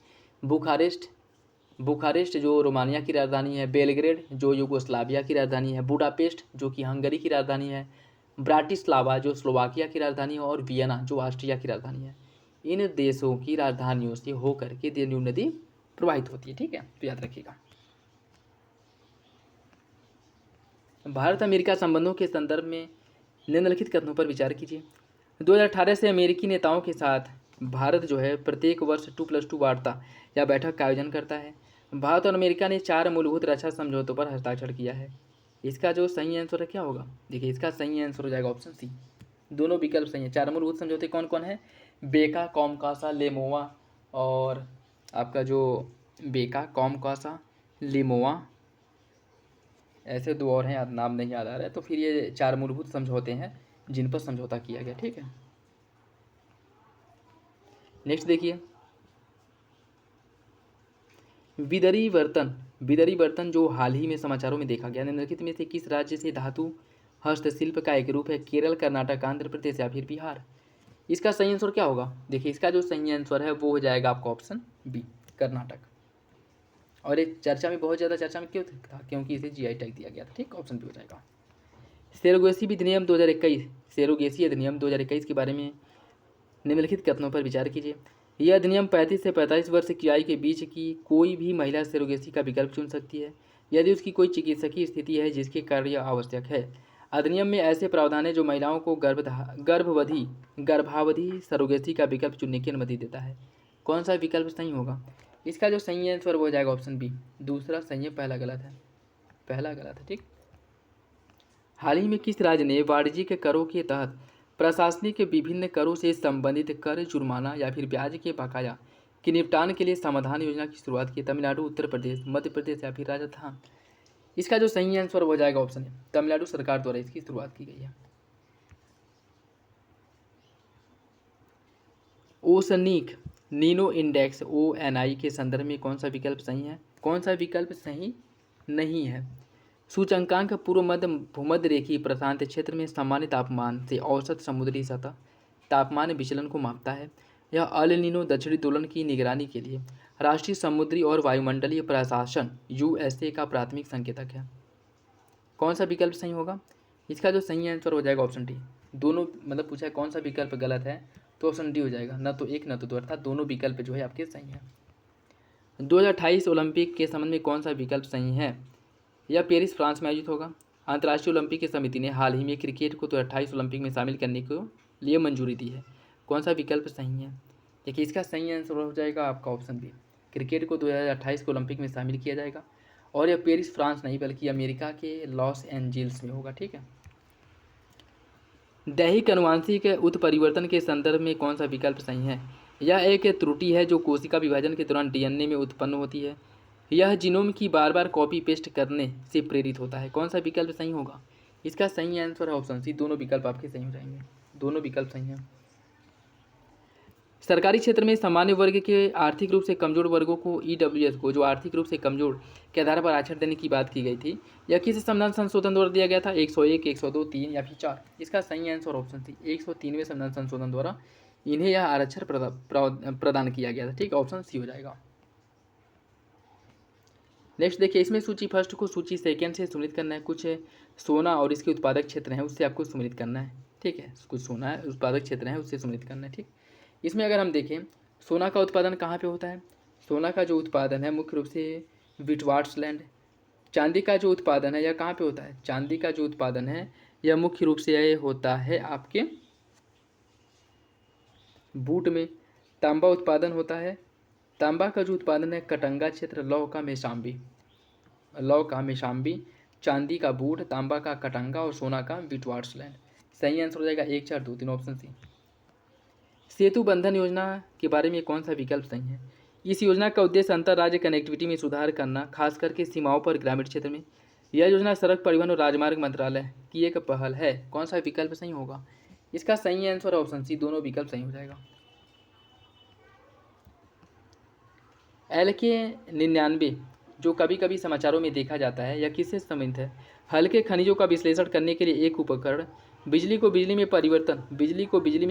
बुखारेस्ट जो रोमानिया की राजधानी है, बेलग्रेड जो यूगोस्लाविया की राजधानी है, बुडापेस्ट जो कि हंगरी की राजधानी है, ब्राटिस्लावा जो स्लोवाकिया की राजधानी है, और वियना जो ऑस्ट्रिया की राजधानी है। इन देशों की राजधानियों से होकर के डेन्यूब नदी प्रवाहित होती है। ठीक है, तो याद रखिएगा। भारत अमेरिका संबंधों के संदर्भ में निम्नलिखित कथनों पर विचार कीजिए। 2018 से अमेरिकी नेताओं के साथ भारत जो है प्रत्येक वर्ष 2+2 वार्ता या बैठक का आयोजन करता है। भारत और अमेरिका ने 4 मूलभूत रक्षा समझौतों पर हस्ताक्षर किया है। इसका जो सही आंसर है क्या होगा? देखिए इसका सही आंसर हो जाएगा ऑप्शन सी। दोनों विकल्प सही है। 4 मूलभूत समझौते कौन कौन है? बेका, कॉमकासा, लेमोवा और आपका जो बेका, कॉमकासा, लेमोवा, ऐसे 2 और हैं, याद नाम नहीं याद आ रहा है। तो फिर ये 4 मूलभूत समझौते हैं जिन पर समझौता किया गया। ठीक है, नेक्स्ट देखिए, विदरी बर्तन जो हाल ही में समाचारों में देखा गया, निम्नलिखित में से किस राज्य से धातु हस्तशिल्प का एक रूप है? केरल, कर्नाटक, आंध्र प्रदेश या फिर बिहार? इसका सही आंसर क्या होगा? देखिए इसका जो सही आंसर है वो हो जाएगा आपका ऑप्शन बी, कर्नाटक। और ये चर्चा में बहुत ज़्यादा चर्चा में क्यों था? क्योंकि इसे जीआई टैग दिया गया था। ठीक, ऑप्शन बी हो जाएगा। सेरोगेसी अधिनियम 2021, सेरोगेसी अधिनियम 2021 के बारे में निम्नलिखित कथनों पर विचार कीजिए। यह अधिनियम 35 से 45 वर्ष की आयु के बीच की कोई भी महिला सेरोगेसी का विकल्प चुन सकती है यदि उसकी कोई चिकित्सकीय स्थिति है जिसके कारण यह आवश्यक है। अधिनियम में ऐसे प्रावधान है जो महिलाओं को गर्भावधि सरोगेसी का विकल्प चुनने की अनुमति देता है। कौन सा विकल्प सही होगा? इसका जो सही आंसर वो हो जाएगा ऑप्शन बी, दूसरा सही है, पहला गलत है। पहला गलत है। ठीक, हाल ही में किस राज्य ने वाणिज्यिक करों के तहत प्रशासनिक के विभिन्न करों से संबंधित कर, जुर्माना या फिर ब्याज के बकाया के निपटान के लिए समाधान योजना की शुरुआत की? तमिलनाडु, उत्तर प्रदेश, मध्य प्रदेश या फिर राजस्थान? इसका जो सही आंसर हो जाएगा ऑप्शन है, तमिलनाडु सरकार द्वारा इसकी शुरुआत की गई है। ओसनिक नीनो इंडेक्स ONI के संदर्भ में कौन सा विकल्प सही है? कौन सा विकल्प सही नहीं है? सूचकांक पूर्व मध्य भूमध्य रेखीय प्रशांत क्षेत्र में सामान्य तापमान से औसत समुद्री सतह तापमान विचलन को मापता है। यह अल नीनो दक्षिणी दोलन की निगरानी के लिए राष्ट्रीय समुद्री और वायुमंडलीय प्रशासन USA का प्राथमिक संकेतक है। कौन सा विकल्प सही होगा? इसका जो सही आंसर हो जाएगा ऑप्शन डी। दोनों मतलब पूछा है कौन सा विकल्प गलत है, तो ऑप्शन डी हो जाएगा। न तो एक न तो दो, अर्थात दोनों विकल्प जो है आपके सही हैं। 2028 ओलंपिक के संबंध में कौन सा विकल्प सही है? यह पेरिस, फ्रांस में आयोजित होगा। अंतर्राष्ट्रीय ओलंपिक समिति ने हाल ही में क्रिकेट को 2028 ओलंपिक में शामिल करने के लिए मंजूरी दी है। कौन सा विकल्प सही है? देखिए इसका सही आंसर हो जाएगा आपका ऑप्शन बी, क्रिकेट को 2028 के ओलंपिक में शामिल किया जाएगा। और यह पेरिस, फ्रांस नहीं बल्कि अमेरिका के लॉस एंजिल्स में होगा। ठीक है, दैहिक अनुवांशिक उत्परिवर्तन के संदर्भ में कौन सा विकल्प सही है? यह एक त्रुटि है जो कोशिका विभाजन के दौरान DNA में उत्पन्न होती है। यह जीनोम की बार बार कॉपी पेस्ट करने से प्रेरित होता है। कौन सा विकल्प सही होगा? इसका सही आंसर है ऑप्शन सी, दोनों विकल्प आपके सही हो जाएंगे। दोनों विकल्प सही हैं। सरकारी क्षेत्र में सामान्य वर्ग के आर्थिक रूप से कमजोर वर्गों को EWS को जो आर्थिक रूप से कमजोर के आधार पर आरक्षण देने की बात की गई थी, यह किस संविधान संशोधन द्वारा दिया गया था? 101, 102, 3 या फिर 4? इसका सही आंसर ऑप्शन सी, 103वें संविधान संशोधन द्वारा इन्हें यह आरक्षण प्रदान किया गया था। ठीक, ऑप्शन सी हो जाएगा। नेक्स्ट देखिए, इसमें सूची फर्स्ट को सूची सेकेंड से सम्मिलित करना है। कुछ सोना और इसके उत्पादक क्षेत्र हैं उससे आपको सम्मिलित करना है। ठीक है, कुछ सोना है उत्पादक क्षेत्र है उससे सम्मिलित करना है। ठीक, इसमें अगर हम देखें सोना का उत्पादन कहाँ पे होता है? सोना का जो उत्पादन है मुख्य रूप से विटवाट्सलैंड। चांदी का जो उत्पादन है यह कहाँ पे होता है? चांदी का जो उत्पादन है यह मुख्य रूप से यह होता है आपके बूट में। तांबा उत्पादन होता है, तांबा का जो उत्पादन है कटंगा क्षेत्र, लौह का मेशाम्बी, चांदी का बूट, तांबा का कटंगा और सोना का विटवाट्सलैंड। सही आंसर हो जाएगा 1, 4, 2, 3, ऑप्शन सी। सेतु बंधन योजना के बारे में कौन सा विकल्प सही है? इस योजना का उद्देश्य अंतर राज्य कनेक्टिविटी में सुधार करना, खास करके सीमाओं पर ग्रामीण क्षेत्र में। यह योजना सड़क परिवहन और राजमार्ग मंत्रालय की एक पहल है। कौन सा विकल्प सही होगा? इसका सही आंसर ऑप्शन सी, दोनों विकल्प सही हो जाएगा। LK99 जो कभी कभी समाचारों में देखा जाता है, यह किससे संबंधित है? हल्के खनिजों का विश्लेषण करने के लिए एक उपकरण, बिजली को बिजली में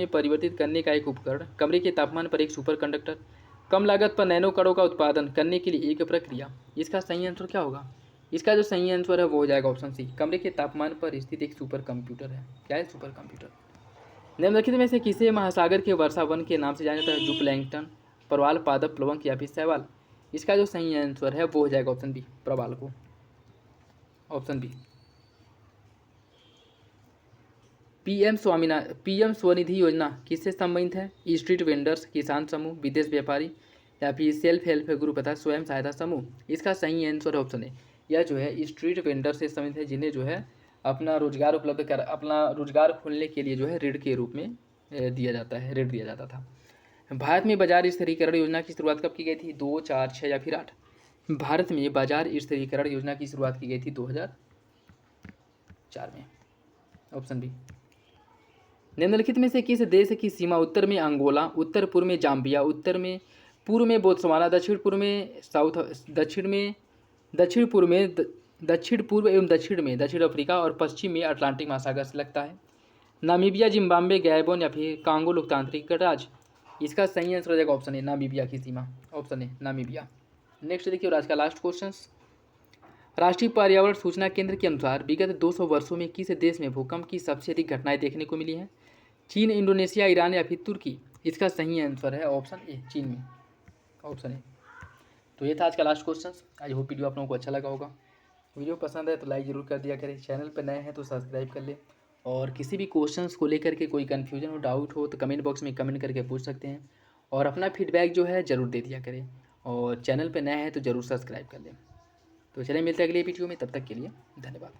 परिवर्तित करने का एक उपकरण, कमरे के तापमान पर एक सुपर कंडक्टर, कम लागत पर नैनो कणों का उत्पादन करने के लिए एक प्रक्रिया। इसका सही आंसर क्या होगा? इसका जो सही आंसर है वो हो जाएगा ऑप्शन सी, कमरे के तापमान पर स्थित एक सुपर कंप्यूटर है। क्या है? Super computer. निम्नलिखित में से किसे महासागर के वर्षा वन के नाम से जाना जाता है? जूप्लैंक्टन, प्रवाल, पादप, प्लवक या फिर शैवाल? इसका जो सही आंसर है वो हो जाएगा ऑप्शन बी, प्रवाल को, ऑप्शन बी। पीएम स्वनिधि योजना किससे संबंधित है? स्ट्रीट वेंडर्स, किसान समूह, विदेश व्यापारी या फिर सेल्फ हेल्प ग्रुप अर्थात स्वयं सहायता समूह। इसका सही आंसर ऑप्शन है यह जो है स्ट्रीट वेंडर से संबंधित है, जिन्हें जो है अपना रोजगार खोलने के लिए जो है ऋण के रूप में दिया जाता है, ऋण दिया जाता था। भारत में बाजार स्थिरीकरण योजना की शुरुआत कब की गई थी? 2, 4, 6 या फिर 8? भारत में बाजार स्थिरीकरण योजना की शुरुआत की गई थी 2004 में, ऑप्शन बी। निम्नलिखित में से किस देश की सीमा उत्तर में अंगोला, उत्तर पूर्व में जाम्बिया, उत्तर में पूर्व में बोत्सवाना, दक्षिण पूर्व एवं दक्षिण में दक्षिण अफ्रीका और पश्चिम में अटलांटिक महासागर से लगता है? नामीबिया, जिम्बाब्वे, गैबोन या फिर कांगो लोकतांत्रिक गणराज्य। इसका सही आंसर हो जाएगा ऑप्शन ए, नामीबिया की सीमा, ऑप्शन ए नामीबिया। नेक्स्ट देखिए और आज का लास्ट क्वेश्चन। राष्ट्रीय पर्यावरण सूचना केंद्र के अनुसार विगत 200 वर्षों में किस देश में भूकंप की सबसे अधिक घटनाएं देखने को मिली हैं? चीन, इंडोनेशिया, ईरान या फिर तुर्की? इसका सही आंसर है ऑप्शन ए, चीन में, ऑप्शन ए। तो ये था आज का last question. I hope video आप लोगों को अच्छा लगा होगा। वीडियो पसंद है तो लाइक ज़रूर कर दिया करें, चैनल पर नए हैं तो सब्सक्राइब कर ले। और किसी भी क्वेश्चंस को लेकर के कोई कन्फ्यूजन हो, डाउट हो तो कमेंट बॉक्स में कमेंट करके पूछ सकते हैं और अपना फीडबैक जो है ज़रूर दे दिया करें। और चैनल पर नए हैं तो ज़रूर सब्सक्राइब कर लें। तो चलिए मिलते हैं अगले वीडियो में, तब तक के लिए धन्यवाद।